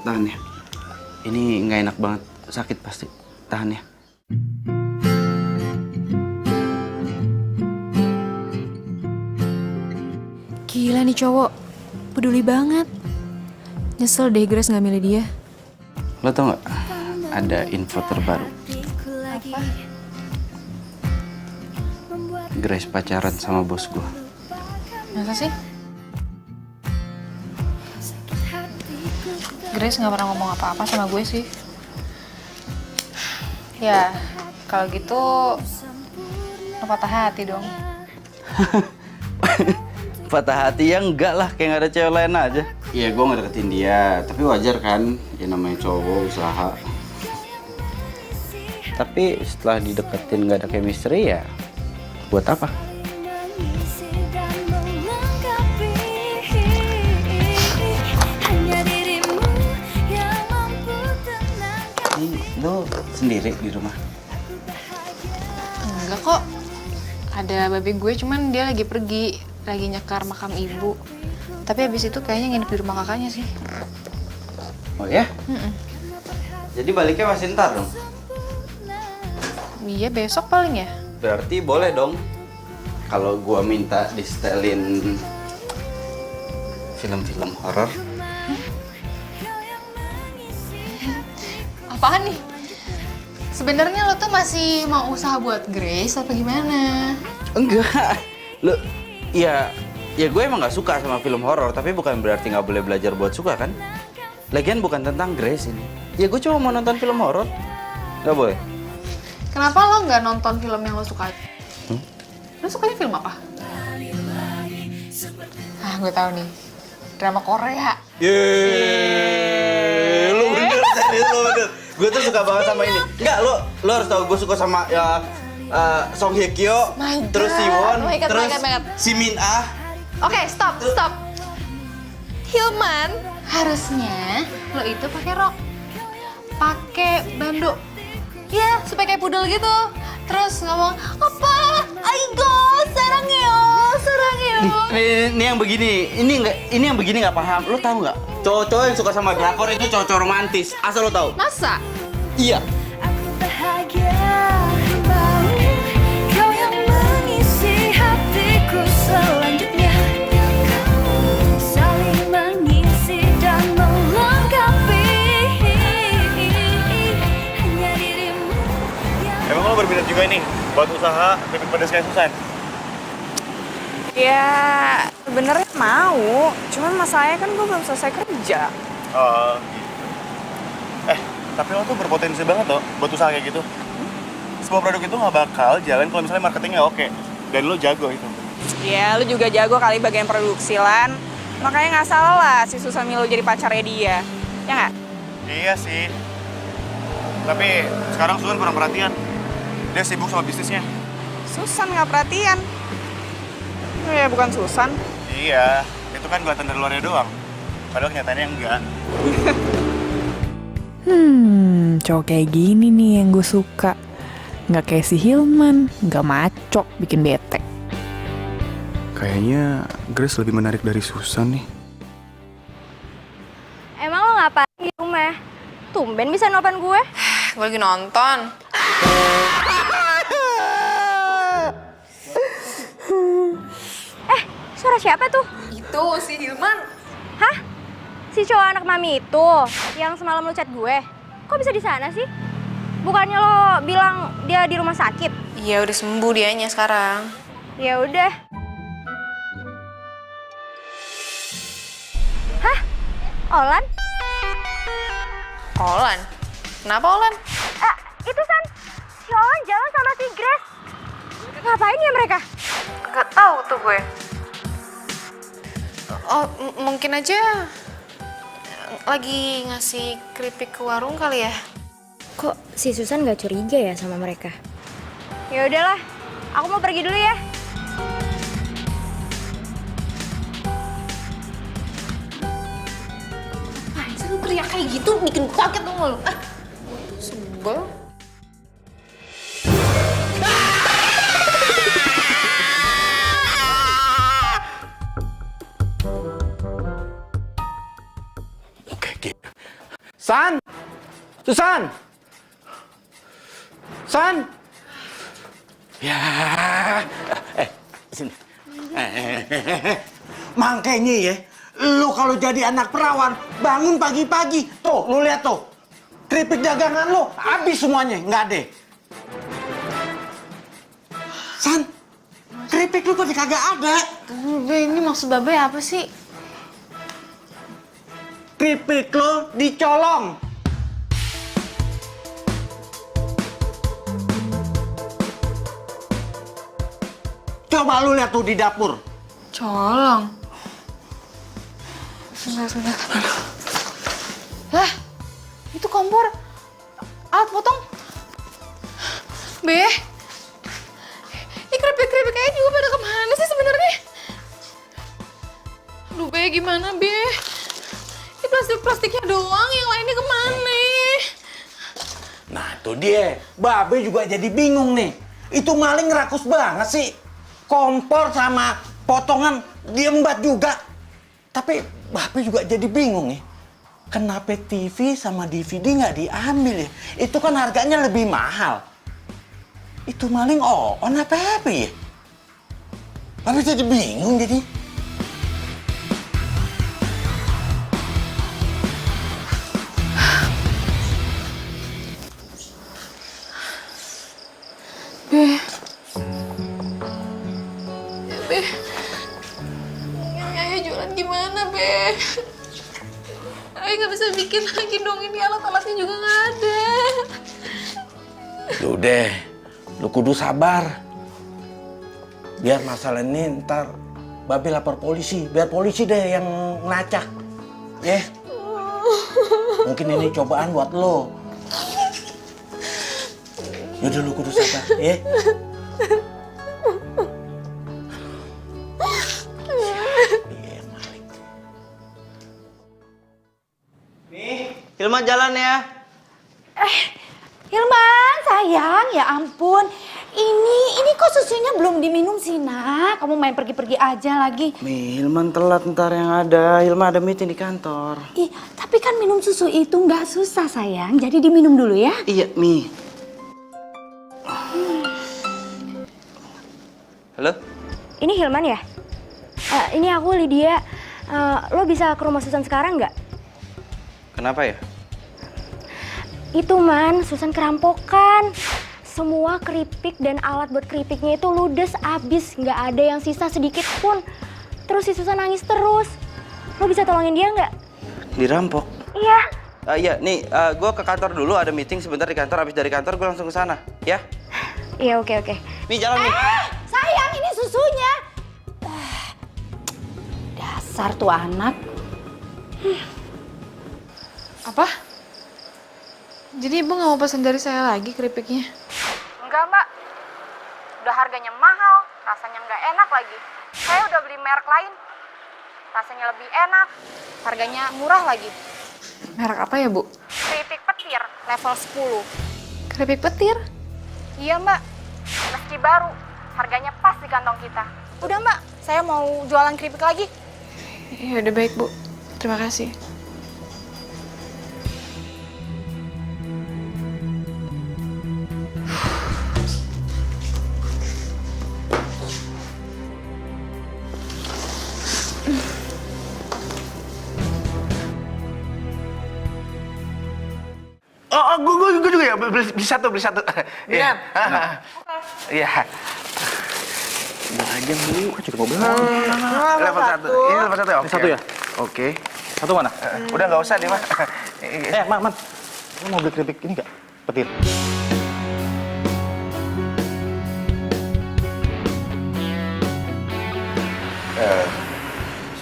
Tahan ya. Ini nggak enak banget, sakit pasti. Tahan ya. Gila nih cowok, peduli banget. Nyesel deh Grace nggak milih dia. Lo tau nggak? Ada info terbaru. Grace pacaran sama bos gue. Masa sih? Grace nggak pernah ngomong apa-apa sama gue sih. Ya, kalau gitu lo patah hati dong. Patah hati ya enggak lah, kayak nggak ada cewek lain aja. Iya, gue nggak deketin dia, tapi wajar kan? Ya namanya cowok usaha. Tapi setelah dideketin nggak ada chemistry ya, buat apa? Ini lo sendiri di rumah? Enggak kok. Ada babe gue, cuman dia lagi pergi, lagi nyekar makam ibu. Tapi habis itu kayaknya nginep di rumah kakaknya sih. Oh ya? Jadi baliknya masih ntar dong? Iya, besok paling ya. Berarti boleh dong kalau gua minta di-setelin film-film horor. Apaan nih? Sebenarnya lo tuh masih mau usaha buat Grace apa gimana? Enggak. Lo ya gue emang nggak suka sama film horor, tapi bukan berarti nggak boleh belajar buat suka kan? Lagian bukan tentang Grace ini. Ya gue cuma mau nonton film horor. Nggak boleh. Kenapa lo nggak nonton film yang lo suka? Lo sukanya film apa? Ah, gue tahu nih. Drama Korea. Yeay, lu bener, serius lu bener. Gue tuh suka banget sama ini. Enggak, lo harus tahu gue suka sama Song Hye Kyo, terus Si Won, terus Si Min Ah. Oke, stop. Hilman, harusnya lo itu pakai rok, pakai bando. Ya, supaya kayak pudel gitu. Terus ngomong, apa? Aigo, sarangyo. Ini yang begini, ini yang begini nggak paham. Lo tahu nggak? Cowok-cowok yang suka sama drakor itu cowok-cowok romantis. Asal lo tahu? Masa? Iya. Aku bahagia bau kau yang mengisi hatiku selanjutnya. Saling mengisi dan melengkapi. Hanya dirimu yang Emang lo berminat juga nih buat usaha bebek pedas kayak Susan? Ya, sebenarnya mau. Cuman masalahnya kan gue belum selesai kerja. Oh, gitu. Tapi lo tuh berpotensi banget loh buat usaha kayak gitu. Sebuah produk itu nggak bakal jalan kalau misalnya marketingnya oke. Dan lo jago itu. Ya, lu juga jago kali bagian produksi, Lan. Makanya nggak salah lah si Susan Milo jadi pacarnya dia. Ya nggak? Iya sih. Tapi sekarang Susan kurang perhatian. Dia sibuk sama bisnisnya. Susan nggak perhatian. Ya, bukan Susan. Iya, itu kan kelihatan dari luarnya doang. Padahal kenyataannya enggak. Cowok kayak gini nih yang gue suka. Nggak kayak si Hilman, nggak maco, bikin bete. Kayaknya Grace lebih menarik dari Susan nih. Emang lo ngapain di rumah? Tumben bisa nelfon gue. Gue lagi nonton. Suara siapa tuh? Itu si Hilman. Hah? Si cowok anak mami itu yang semalam lu chat gue. Kok bisa di sana sih? Bukannya lo bilang dia di rumah sakit? Iya, udah sembuh dianya sekarang. Ya udah. Hah? Olan? Olan? Kenapa Olan? Itu San. Si Olan jalan sama si Grace. Ngapain ya mereka? Gak tahu tuh gue. Oh, mungkin aja lagi ngasih keripik ke warung kali ya. Kok si Susan gak curiga ya sama mereka? Ya udahlah, Aku mau pergi dulu ya. Apaan sih lu teriak kayak gitu, bikin gue kaget dong lu. Ah, sebel. Oke, gitu. San! Susan! San! Ya, sini. Makanya ya, lu kalau jadi anak perawan, bangun pagi-pagi. Tuh, lu lihat tuh. Keripik dagangan lu, habis semuanya, nggak ada. San, keripik lu pada kagak ada. Be, ini maksud Babe apa sih? Keripik lu dicolong. Coba lu lihat tuh di dapur. Colong. Sebentar. Lah, itu kompor. Alat potong. Be, ini keripik-keripik kayaknya juga pada kemana sih sebenarnya? Aduh, Be, gimana, Be? Ini plastik-plastiknya doang, yang lainnya kemana? Nah, itu dia. Babe juga jadi bingung nih. Itu maling rakus banget sih. Kompor sama potongan diembat juga. Tapi Babe juga jadi bingung nih. Kenapa TV sama DVD nggak diambil ya? Itu kan harganya lebih mahal. Itu maling on apa ya? Babe jadi bingung jadi. Be. Ya, Be. Ini Ayah jualan gimana, Be? Ayah nggak bisa bikin lagi dong, ini alat-alatnya juga nggak ada. Udah, lu kudu sabar. Biar masalah ini ntar Babe lapor polisi. Biar polisi deh yang ngelacak. Ya. Mungkin ini cobaan buat lo. Yaudah lu kudu sabar, ya. Nih, Hilman jalan ya. Hilman, sayang, ya ampun. Ini kok susunya belum diminum sih, Nak? Kamu main pergi-pergi aja lagi. Mi, Hilman telat ntar yang ada. Hilman ada meeting di kantor. Ih, tapi kan minum susu itu nggak susah, sayang. Jadi diminum dulu ya. Iya, Mi. Halo? Ini Hilman ya? Ini aku Lydia. Lo bisa ke rumah Susan sekarang nggak? Kenapa ya? Itu, Man, Susan kerampokan. Semua keripik dan alat buat keripiknya itu ludes abis. Nggak ada yang sisa sedikit pun. Terus si Susan nangis terus. Lo bisa tolongin dia nggak? Dirampok? Iya. Iya, nih gue ke kantor dulu, ada meeting sebentar di kantor. Habis dari kantor gue langsung ke sana, ya? Iya, oke. Nih jalan nih. Sayang, ini susunya. Dasar tuh anak. Apa? Jadi Ibu nggak mau pesan dari saya lagi keripiknya? Enggak, Mbak. Udah harganya mahal, rasanya nggak enak lagi. Saya udah beli merek lain. Rasanya lebih enak, harganya murah lagi. Merek apa ya, Bu? Keripik petir level 10. Keripik petir? Iya, Mbak. Meski baru, harganya pas di kantong kita. Udah, Mbak, saya mau jualan keripik lagi. Ya udah baik, Bu. Terima kasih. Gue juga ya, beli satu. Iya. Iya. Udah aja beli, kok juga mau beli. Level 1. Ini level 1 ya? Oke. Satu ya? Oke. Satu mana? Udah nggak usah deh, Mas. Man. Lo mau beli keripik ini nggak? Petir.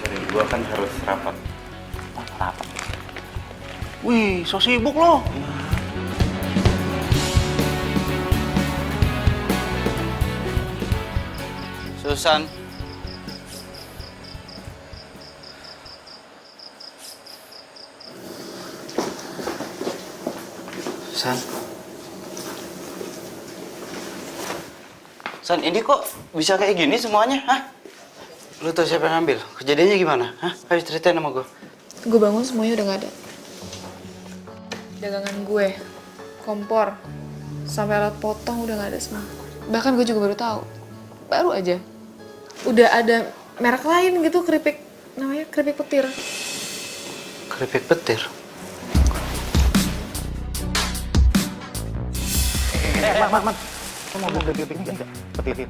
Sorry, gue kan harus rapat. Rapat. Wih, so sibuk lo. Susan. San. San, ini kok bisa kayak gini semuanya, hah? Lu tau siapa yang ngambil? Kejadiannya gimana? Hah? Ayo ceritain sama gue. Gue bangun semuanya udah gak ada. Dagangan gue, kompor, sampai alat potong udah gak ada semua. Bahkan gue juga baru tahu. Baru aja. Udah ada merek lain gitu, keripik, namanya keripik petir. Keripik petir? Man. Lo mau beli keripik petir?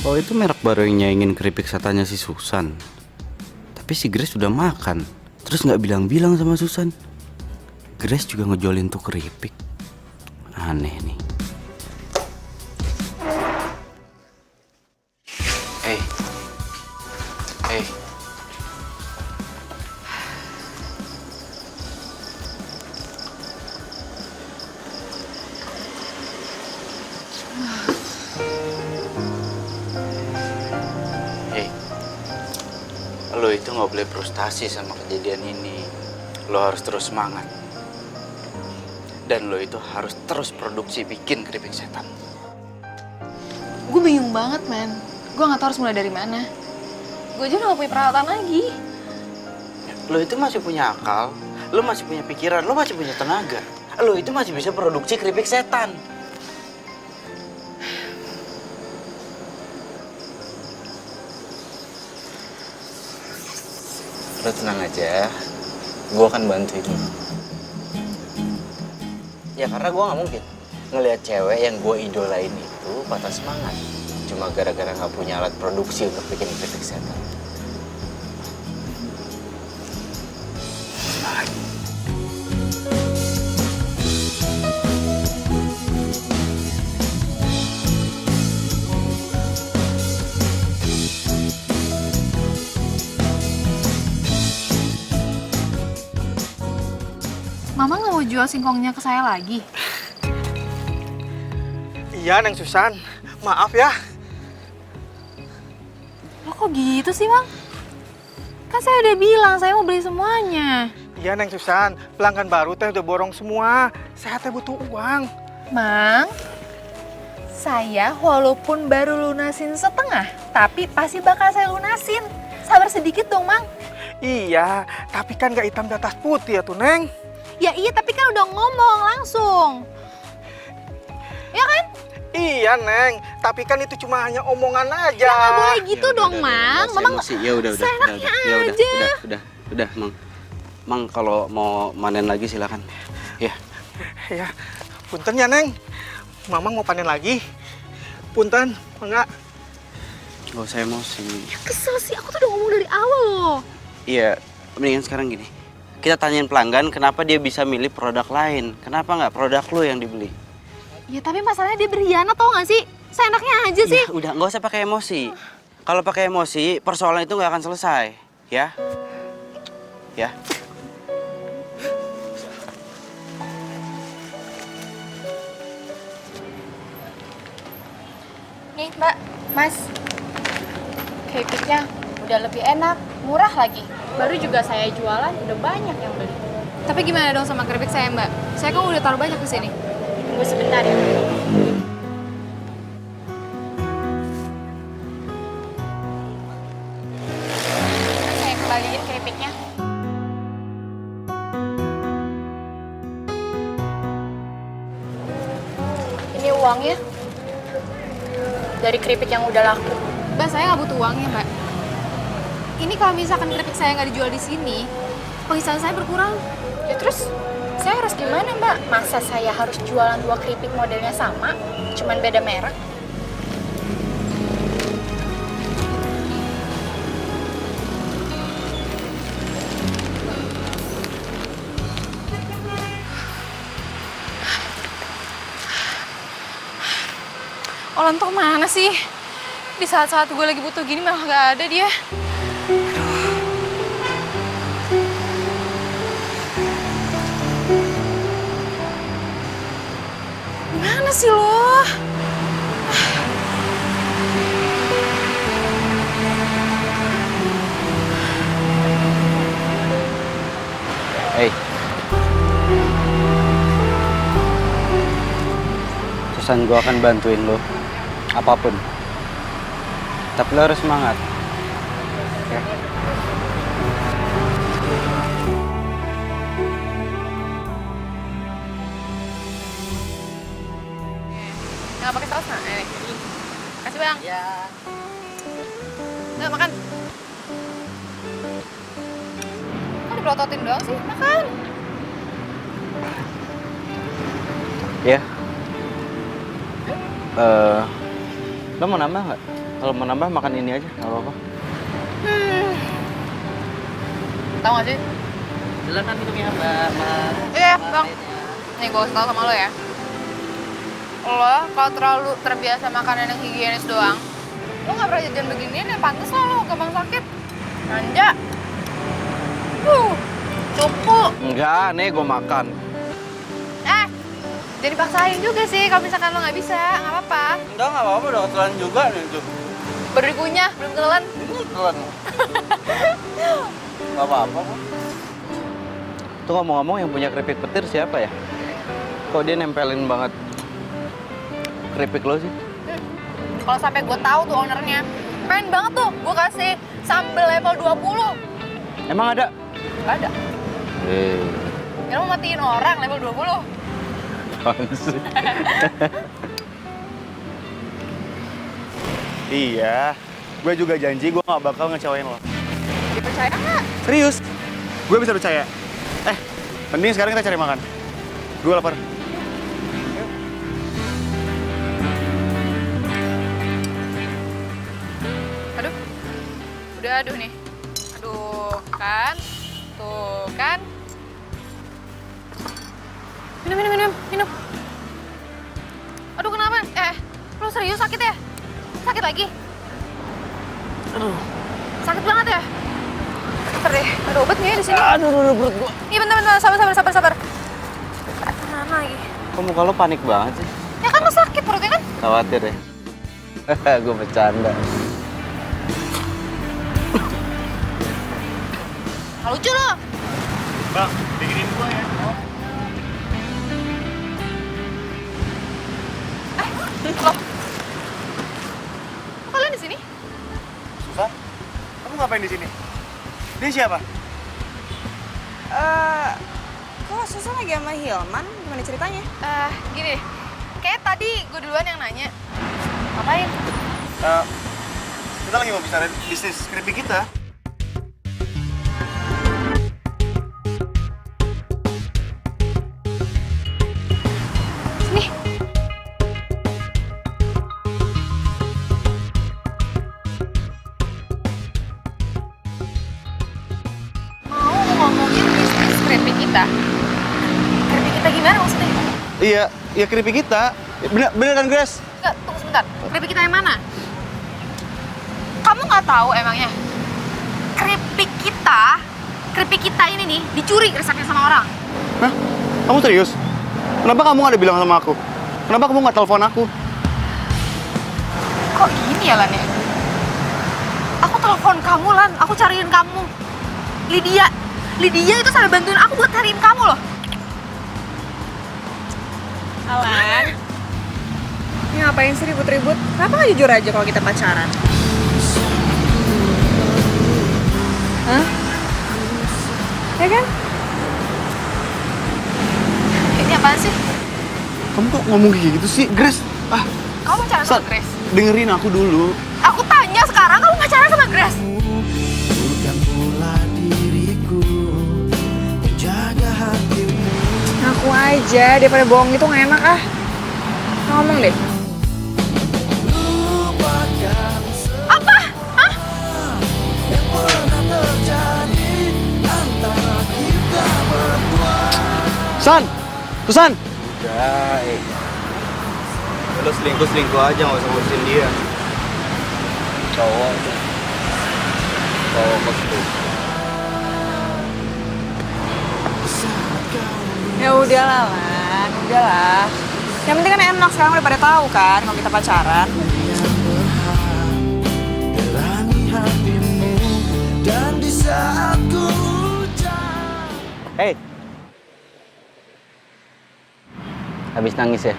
Oh itu merek baru yang nyaingin keripik setannya si Susan. Tapi si Grace udah makan, terus nggak bilang-bilang sama Susan. Grace juga ngejolin tuh keripik. Aneh nih. Hey. Lo itu nggak boleh frustasi sama kejadian ini. Lo harus terus semangat. Dan lo itu harus terus produksi bikin keripik setan. Gue bingung banget, man. Gue gak tahu harus mulai dari mana. Gue aja udah gak punya peralatan lagi. Lo itu masih punya akal, lo masih punya pikiran, lo masih punya tenaga. Lo itu masih bisa produksi keripik setan. Lo tenang aja, gue akan bantuin lo. Ya karena gue gak mungkin ngelihat cewek yang gue idolain itu patah semangat. Cuma gara-gara gak punya alat produksi untuk bikin keripik setan. Semangat. Mama gak mau jual singkongnya ke saya lagi? Iya, Neng Susan. Maaf ya. Lo kok gitu sih, Mang? Kan saya udah bilang, saya mau beli semuanya. Iya, Neng Susan. Pelanggan baru teh udah borong semua. Saya teh butuh uang. Mang, saya walaupun baru lunasin setengah, tapi pasti bakal saya lunasin. Sabar sedikit dong, Mang. Iya, tapi kan gak hitam di atas putih ya tuh, Neng. Ya iya, tapi kan udah ngomong langsung. Ya kan? Iya, Neng. Tapi kan itu cuma hanya omongan aja. Ya nggak boleh gitu dong, Mang. Mamang Ya udah. seenaknya Ya aja. udah, Mang. Mang kalau mau manen lagi silakan. Ya. Ya, punten ya, Neng. Mamang mau panen lagi. Punten, enggak. Gak usah emosi. Kesel sih, aku tuh udah ngomong dari awal loh. Iya, mendingan sekarang gini. Kita tanyain pelanggan kenapa dia bisa milih produk lain. Kenapa nggak produk lo yang dibeli? Ya tapi masalahnya dia berkhianat tau gak sih? Seenaknya aja sih. Ya, udah, nggak usah pakai emosi. Kalau pakai emosi, persoalan itu nggak akan selesai. Ya? Ya? Nih Mbak, Mas. Keripiknya udah lebih enak, murah lagi. Baru juga saya jualan, udah banyak yang beli. Tapi gimana dong sama keripik saya, Mbak? Saya kan udah taruh banyak ke sini. Tunggu sebentar ya. Saya kembaliin keripiknya. Ini uangnya. Dari keripik yang udah laku. Mbak, saya nggak butuh uangnya, Mbak. Ini kalau misalkan keripik saya nggak dijual di sini, penghasilan saya berkurang. Ya terus saya harus gimana Mbak? Masa saya harus jualan 2 keripik modelnya sama, cuman beda merek? Olan tuh mana sih? Di saat-saat gue lagi butuh gini malah nggak ada dia. Mana sih? Hei. Susan, gue akan bantuin lo. Apapun. Tapi lo harus semangat. Ya. Nggak pakai saus nah? Nih. Kasih bang. Ya. Nggak makan. Kok dipelototin doang sih? Makan. Ya. Lo mau nambah nggak? Kalau mau nambah makan ini aja, nggak apa-apa. Tahu nggak sih? Silakan minumnya, Mbak. Iya, bang. Nih gue kasih tau sama lo ya. Lo kalau terlalu terbiasa makanan yang higienis doang, lo nggak pernah jajan beginian ya, pantes lo gampang sakit. Manja. Cupu. Enggak, nih gue makan. Jadi paksain juga sih kalau misalkan lo nggak bisa, nggak apa-apa. Enggak apa-apa, udah ketelan juga nih tuh. Baru dikunyah, belum ketelan. Ketelan. Gak apa-apa kok. Tuh ngomong-ngomong yang punya keripik petir siapa ya? Kok dia nempelin banget keripik lo sih? Kalau sampai gue tahu tuh ownernya, pengen banget tuh gue kasih sambal level 20. Emang ada? Gak ada. Ya lo mau matiin orang level 20. Apaan sih? Iya, gue juga janji gue gak bakal ngecewain lo. Dipercaya nggak? Serius, gue bisa percaya. Mending sekarang kita cari makan. Gue lapar. Aduh, udah aduh nih. Aduh, kan? Tuh, kan? Minum. Aduh, kenapa? Lo serius sakit ya? Sakit lagi? Aduh, sakit banget ya? Bentar deh, ada obat nggak ya di sini? Aduh, perut gua. Iya, bentar, sabar. Mana lagi? Kok muka lo panik banget sih? Ya kan lo sakit perutnya kan? Khawatir ya? Gue bercanda. Nggak lucu lo. Bang, bikinin gue ya. Loh. Kok kalian di sini? Susan, kamu ngapain di sini? Dia siapa? Kok Susan lagi sama Hilman? Gimana ceritanya? Gini, kayak tadi gue duluan yang nanya. Ngapain? Kita lagi mau bicara bisnis keripik kita. Sini. Mau ngomongin bisnis keripik kita? Keripik kita gimana maksudnya? Iya keripik kita. Bener kan, Grace? Enggak, tunggu sebentar. Keripik kita yang mana? Kamu nggak tahu emangnya? Keripik kita ini nih dicuri resepnya sama orang. Hah? Kamu serius? Kenapa kamu nggak ada bilang sama aku? Kenapa kamu nggak telepon aku? Kok gini ya, Lan ya? Aku telepon kamu, Lan. Aku cariin kamu. Lydia itu sampai bantuin aku buat cariin kamu loh. Alan, ini ngapain sih ribut-ribut? Kenapa nggak jujur aja kalau kita pacaran? Hah? Ya kan? Ini apaan sih? Kamu kok ngomong kayak gitu sih, Grace? Kamu pacaran sama Grace? Dengerin aku dulu. Aku tanya sekarang, kamu pacaran sama Grace? Ngaku aja, daripada bohong itu nggak enak ah. Ngomong deh. Apa? Hah? Susan! Udah, lo selingkuh aja, nggak usah ngurusin dia. Cowok itu. Ya udahlah, Lan. Udahlah. Yang penting kan enak sekarang udah pada tahu kan kalau kita pacaran. Hei. Habis nangis ya?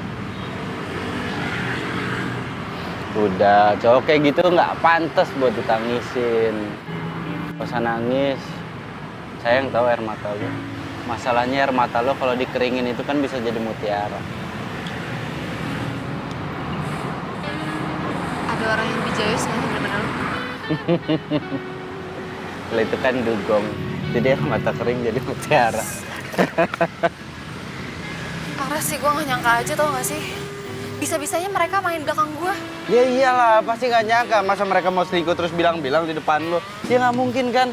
Udah, cowok kayak gitu nggak pantas buat ditangisin. Gak usah nangis. Sayang tahu air mata lo. Masalahnya air mata lo kalau dikeringin itu kan bisa jadi mutiara. Ada orang yang bijayus nggak sih bener-bener lu? Kalau itu kan dugong. Jadi air mata kering jadi mutiara. Parah sih, gue gak nyangka aja tau gak sih? Bisa-bisanya mereka main belakang gue. Ya iyalah, pasti nggak nyangka. Masa mereka mau selingkuh terus bilang-bilang di depan lo? Ya nggak mungkin kan?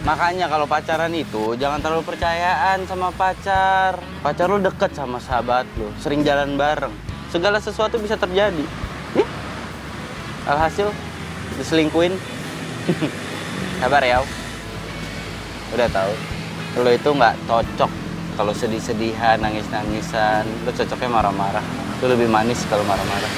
Makanya kalau pacaran itu jangan terlalu percayaan sama pacar. Pacar lo deket sama sahabat lo, sering jalan bareng. Segala sesuatu bisa terjadi. Nih, alhasil diselingkuin. Sabar ya. Udah tahu, lo itu nggak cocok kalau sedih-sedihan, nangis-nangisan. Lo cocoknya marah-marah. Lo lebih manis kalau marah-marah.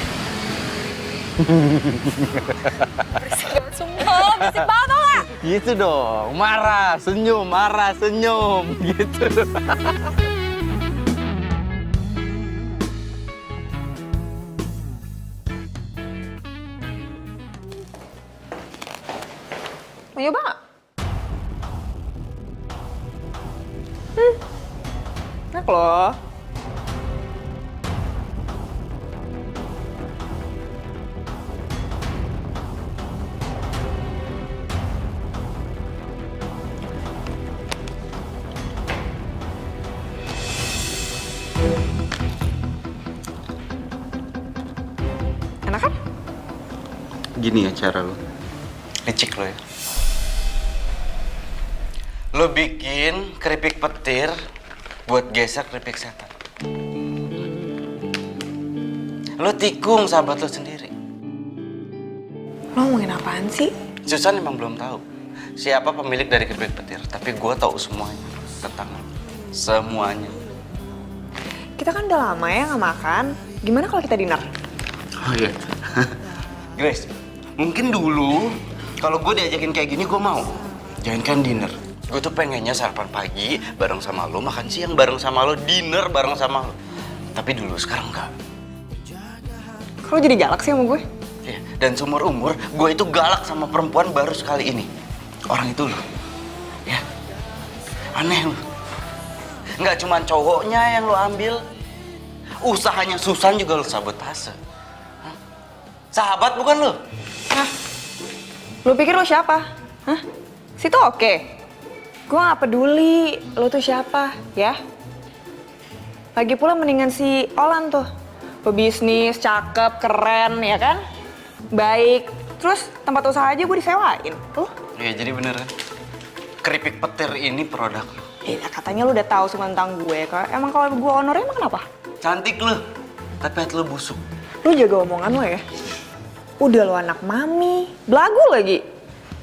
Berisik banget, sumpah. Berisik banget tau gak? Gitu dong, marah, senyum, gitu. Mau nyoba nggak? Enak loh. Enak kan? Gini ya cara lo. Licik lo ya. Lo bikin keripik petir buat geser keripik setan. Lo tikung sahabat lo sendiri. Lo ngomongin apaan sih? Susan emang belum tahu siapa pemilik dari keripik petir, tapi gue tahu semuanya tentang lo. Semuanya. Kita kan udah lama ya nggak makan. Gimana kalau kita dinner? Oh iya. Grace, mungkin dulu kalau gue diajakin kayak gini gue mau. Jangan kan dinner. Gue tuh pengennya sarapan pagi bareng sama lo, makan siang bareng sama lo, dinner bareng sama lo. Tapi dulu, sekarang enggak. Kalau jadi galak sih sama gue? Ya, dan seumur umur gue itu galak sama perempuan baru sekali ini. Orang itu lo. Ya. Aneh lo. Nggak cuma cowoknya yang lo ambil. Usahanya Susan juga lo sabotase. Hah? Sahabat bukan lo? Hah? Lo pikir lo siapa? Hah? Situ oke. Gue gak peduli lo tuh siapa, ya. Lagi pula mendingan si Olan tuh. Pebisnis, cakep, keren, ya kan? Baik. Terus tempat usaha aja gue disewain. Tuh. Iya, jadi bener kan? Keripik petir ini produk lo. Ya katanya lo udah tahu semua tentang gue. Emang kalau gue honornya emang kenapa? Cantik lo, tapi hati lo busuk. Lo jaga omongan lo ya. Udah lo anak mami, belagu lagi.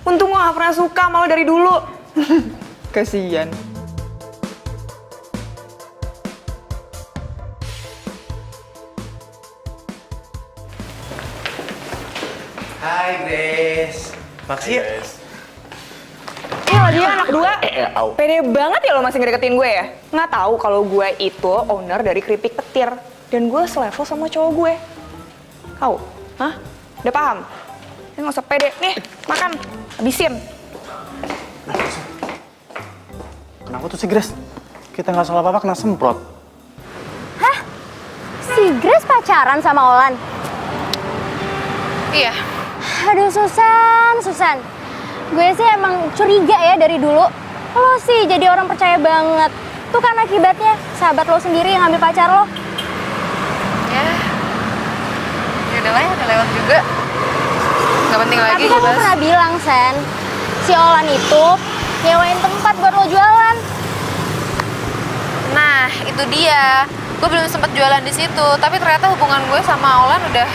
Untung gue gak pernah suka sama lo dari dulu. Kasian. Hai Grace. Makasih ya. Iya dia anak dua. Pede banget ya lo masih ngedeketin gue ya? Nggak tahu kalau gue itu owner dari keripik petir. Dan gue selevel sama cowok gue. Tahu? Hah? Udah paham? Ini nggak usah pede. Nih, makan. Habisin. Kenapa tuh si Grace? Kita nggak salah apa-apa kena semprot. Hah? Si Grace pacaran sama Olan? Iya. Aduh Susan. Gue sih emang curiga ya dari dulu. Lo sih jadi orang percaya banget. Tuh kan akibatnya sahabat lo sendiri yang ambil pacar lo. Ya udah lah ya, udah lewat juga. Gak penting lagi. Tapi kan lo pernah bilang, Sen, si Olan itu nyewain tempat buat lo jualan. Nah, itu dia. Gue belum sempat jualan di situ, tapi ternyata hubungan gue sama Olan udah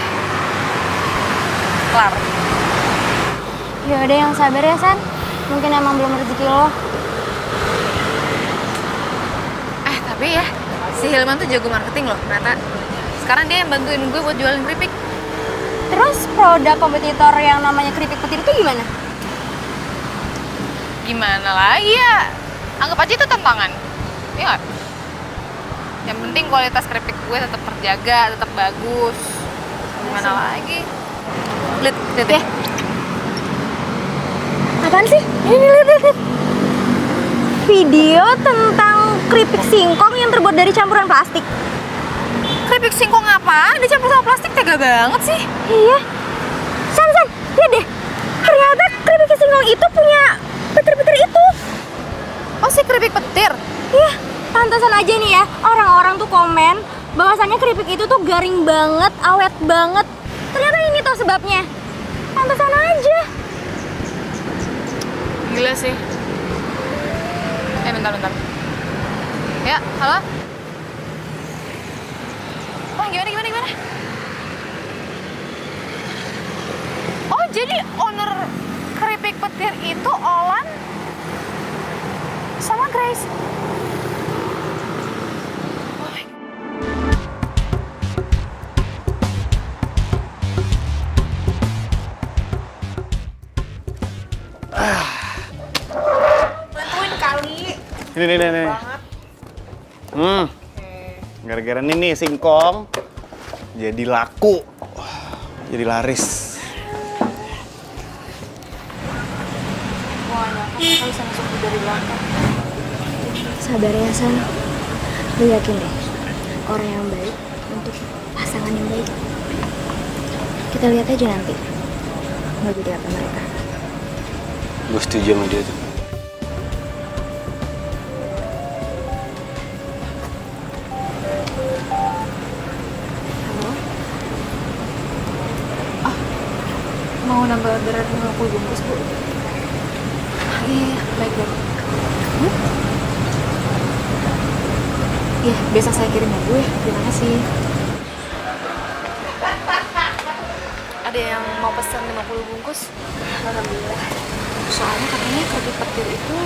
kelar. Ya udah yang sabar ya, San. Mungkin emang belum rezeki lo. Tapi ya, si Hilman tuh jago marketing loh ternyata. Sekarang dia yang bantuin gue buat jualan keripik. Terus produk kompetitor yang namanya keripik petir itu gimana? Gimana lagi ya? Anggap aja itu tantangan. Iya nggak? Yang penting kualitas keripik gue tetap terjaga, tetap bagus. Gimana lagi? Lihat ya. Apaan sih? Ini lihat. Video tentang keripik singkong yang terbuat dari campuran plastik. Keripik singkong apa? Dicampur sama plastik, tega banget sih. Iya. San, lihat deh. Ternyata keripik singkong itu punya petir-petir itu. Oh, si keripik petir? Iya, pantasan aja nih ya. Orang-orang tuh komen bahwasannya keripik itu tuh garing banget, awet banget. Ternyata ini tuh sebabnya. Pantasan aja. Gila sih. Bentar. Ya, halo? Oh, gimana? Oh, jadi owner keripik petir itu Olan sama Grace. Bantuin kali. Ini. Gara-gara ini nih singkong jadi laku, jadi laris. Sabar ya, San. Lu yakin deh, orang yang baik untuk pasangan yang baik. Kita lihat aja nanti. Nggak jadi apa mereka. Gue setuju sama dia tuh. Mau nambah orderan 50 bungkus, Bu. Iya, baik. Iya, besok saya kirim ya, Bu. Terima kasih. Ada yang mau pesan 50 bungkus? Alhamdulillah. Soalnya katanya keripik petir itu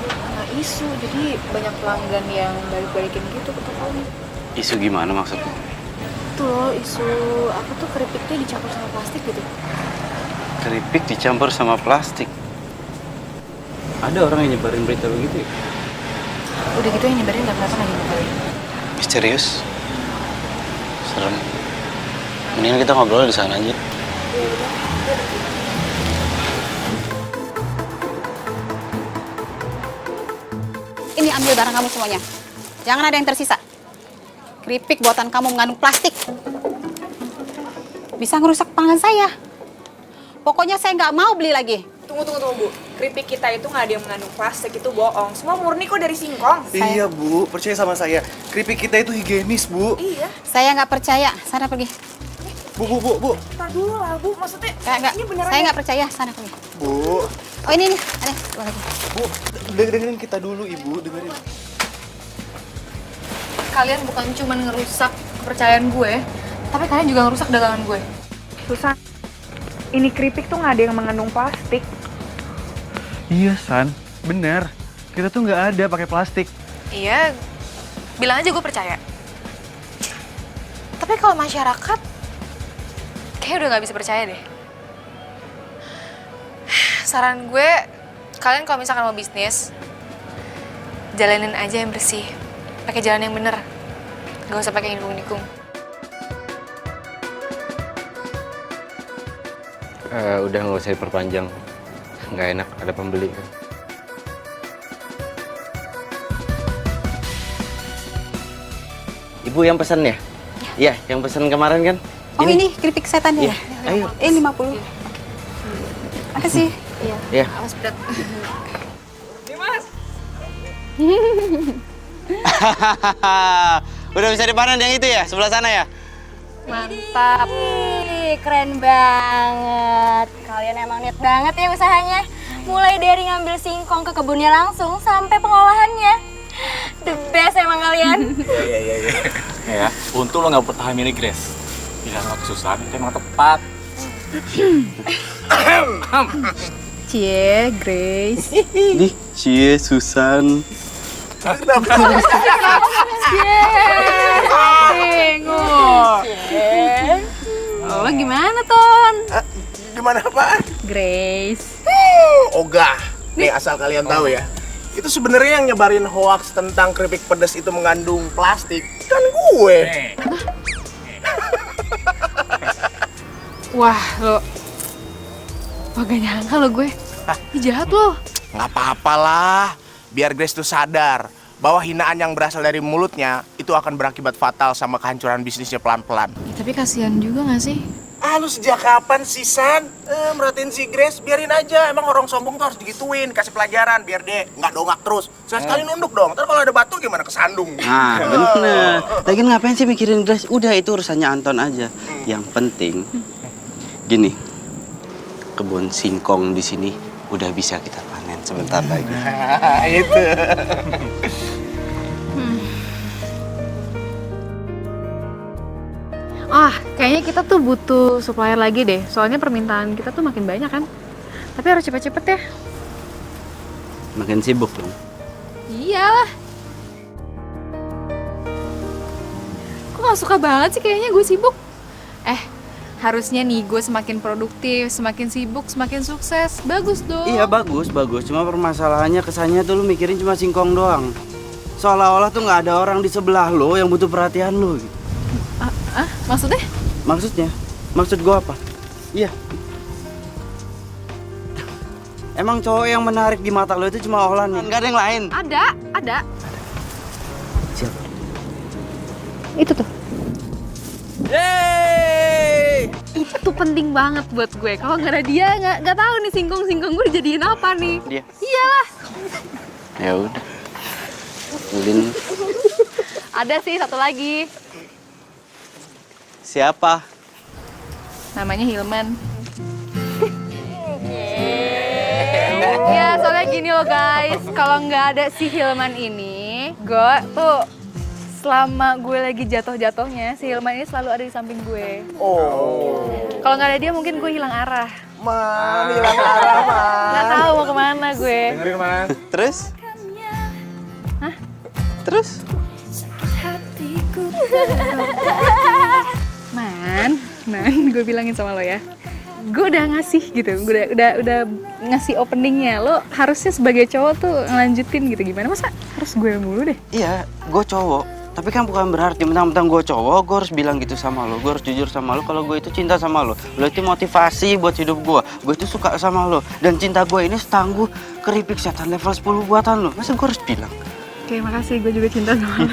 kena isu, jadi banyak pelanggan yang balik-balikin gitu ke tokonya. Isu gimana maksudnya? Tuh loh, isu apa tuh keripiknya dicampur sama plastik gitu. Keripik dicampur sama plastik. Ada orang yang nyebarin berita begitu ya? Udah gitu yang nyebarin gak kelihatan lagi mukanya. Misterius. Serem. Mendingan kita ngobrol di sana aja. Ini ambil barang kamu semuanya. Jangan ada yang tersisa. Keripik buatan kamu mengandung plastik. Bisa ngerusak pelanggan saya. Pokoknya saya nggak mau beli lagi. Tunggu, Bu. Keripik kita itu nggak ada yang mengandung plastik, itu bohong. Semua murni kok dari singkong. Iya, Bu. Percaya sama saya. Keripik kita itu higienis, Bu. Iya. Saya nggak percaya. Sana pergi. Bu. Ntar dulu lah, Bu. Maksudnya, Nggak. ini beneran Saya ya? nggak percaya. Sana pergi. Bu. Oh ini nih. Ada. Dua lagi. Bu, dengerin kita dulu, Ibu. Dengerin. Kalian bukan cuma ngerusak kepercayaan gue, tapi kalian juga ngerusak dagangan gue. Susan, ini keripik tuh nggak ada yang mengandung plastik. Iya, San. Bener. Kita tuh nggak ada pakai plastik. Iya, bilang aja gue percaya. Tapi kalau masyarakat, kayaknya udah nggak bisa percaya deh. Saran gue, kalian kalau misalkan mau bisnis, jalanin aja yang bersih. Pakai jalan yang bener. Gak usah pakai nikung-nikung. Udah nggak usah diperpanjang. Nggak enak ada pembeli kan. Ibu yang pesan ya? Iya, yang pesan kemarin kan? Oh ini keripik setan ya? Iya, ayo. 50. Makasih. Iya. Awas berat. Udah bisa dipanen yang itu ya, sebelah sana ya? Mantap. Ih, keren banget. Kalian emang niat banget ya usahanya. Mulai dari ngambil singkong ke kebunnya langsung sampai pengolahannya. The best emang kalian. Iya. Ya, untung lo nggak bertahan milih Grace. Pilihan lo kesusahan itu emang tepat. Cie, Grace. Di, cie Susan. Lo gimana, Ton? Gimana apaan? Grace. Ogah. Nih asal kalian tahu ya. Itu sebenarnya yang nyebarin hoax tentang keripik pedas itu mengandung plastik kan gue. Wah, lo gak nyangka lo gue. Ih, jahat lo. Nggak apa-apalah, biar Grace tuh sadar bahwa hinaan yang berasal dari mulutnya itu akan berakibat fatal sama kehancuran bisnisnya pelan-pelan. Ya, tapi kasihan juga gak sih? Ah, lu sejak kapan sih, San? Merhatiin si Grace, biarin aja. Emang orang sombong tuh harus digituin, kasih pelajaran biar dia nggak dongak terus. Sekali nunduk dong, ntar kalau ada batu gimana kesandung? Nah, bener. Lagian ngapain sih mikirin Grace? Udah, itu urusannya Anton aja. Yang penting, gini, kebun singkong di sini udah bisa kita panen sebentar lagi. Itu. Kayaknya kita tuh butuh supplier lagi deh. Soalnya permintaan kita tuh makin banyak kan. Tapi harus cepet-cepet ya. Makin sibuk dong. Iyalah. Kok gak suka banget sih kayaknya gue sibuk? Harusnya nih gue semakin produktif, semakin sibuk, semakin sukses. Bagus dong. Iya, bagus. Cuma permasalahannya kesannya tuh lu mikirin cuma singkong doang. Seolah-olah tuh nggak ada orang di sebelah lo yang butuh perhatian lo. Gitu. Maksudnya? Maksud gue apa? Iya. Emang cowok yang menarik di mata lo itu cuma Ohlan, nggak ada yang lain? Ada. Siapa? Itu tuh. Yeay! Itu penting banget buat gue. Kalau nggak ada dia, nggak tahu nih singkong gue dijadiin apa nih. Dia? Iyalah. Ya udah. Ulin. Ada sih satu lagi. Siapa? Namanya Hilman. Ya soalnya gini loh guys, kalau nggak ada si Hilman ini, gue tuh selama gue lagi jatuh-jatuhnya, si Hilman ini selalu ada di samping gue. Kalau nggak ada dia mungkin gue hilang arah. Hilang arah, Nggak tahu mau kemana gue. Dengerin, Man. Terus? Hah? Terus? Man, gue bilangin sama lo ya. Gue udah ngasih gitu, gue udah ngasih openingnya. Lo harusnya sebagai cowok tuh ngelanjutin gitu. Gimana, masa harus gue mulu deh? Iya, gue cowok. Tapi kan bukan berarti mentang-mentang gue cowok, gue harus bilang gitu sama lo. Gue harus jujur sama lo kalau gue itu cinta sama lo. Lo itu motivasi buat hidup gue. Gue itu suka sama lo. Dan cinta gue ini setangguh keripik setan level 10 buatan lo. Masa gue harus bilang? Oke, makasih. Gue juga cinta sama lo.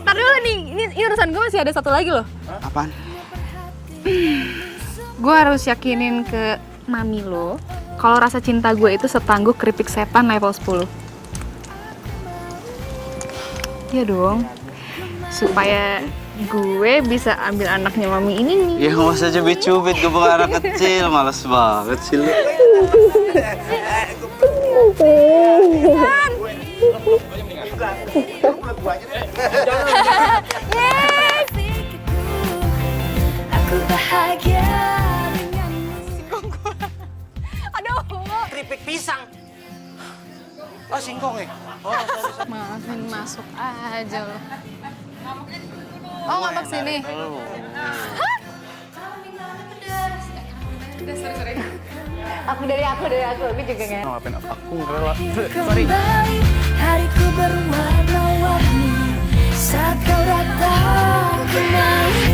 Tar dulu nih, ini urusan gue masih ada satu lagi loh. Apaan? Gue harus yakinin ke mami lo kalau rasa cinta gue itu setangguh keripik setan level 10. Iya dong, supaya gue bisa ambil anaknya mami ini nih. Ya nggak usah cubit-cubit, gue bukan anak kecil, males banget sih lo. Aku bahagia. Aduh, Keripik pisang. Oh, singkong ya? maafin masuk aja lo. Oh, ngambek sini. Hah? Udah, sorry. Aku dari aku juga kan. Maafin aku nggak rela. Kembali hariku berwarna-warni saat kau datang kembali.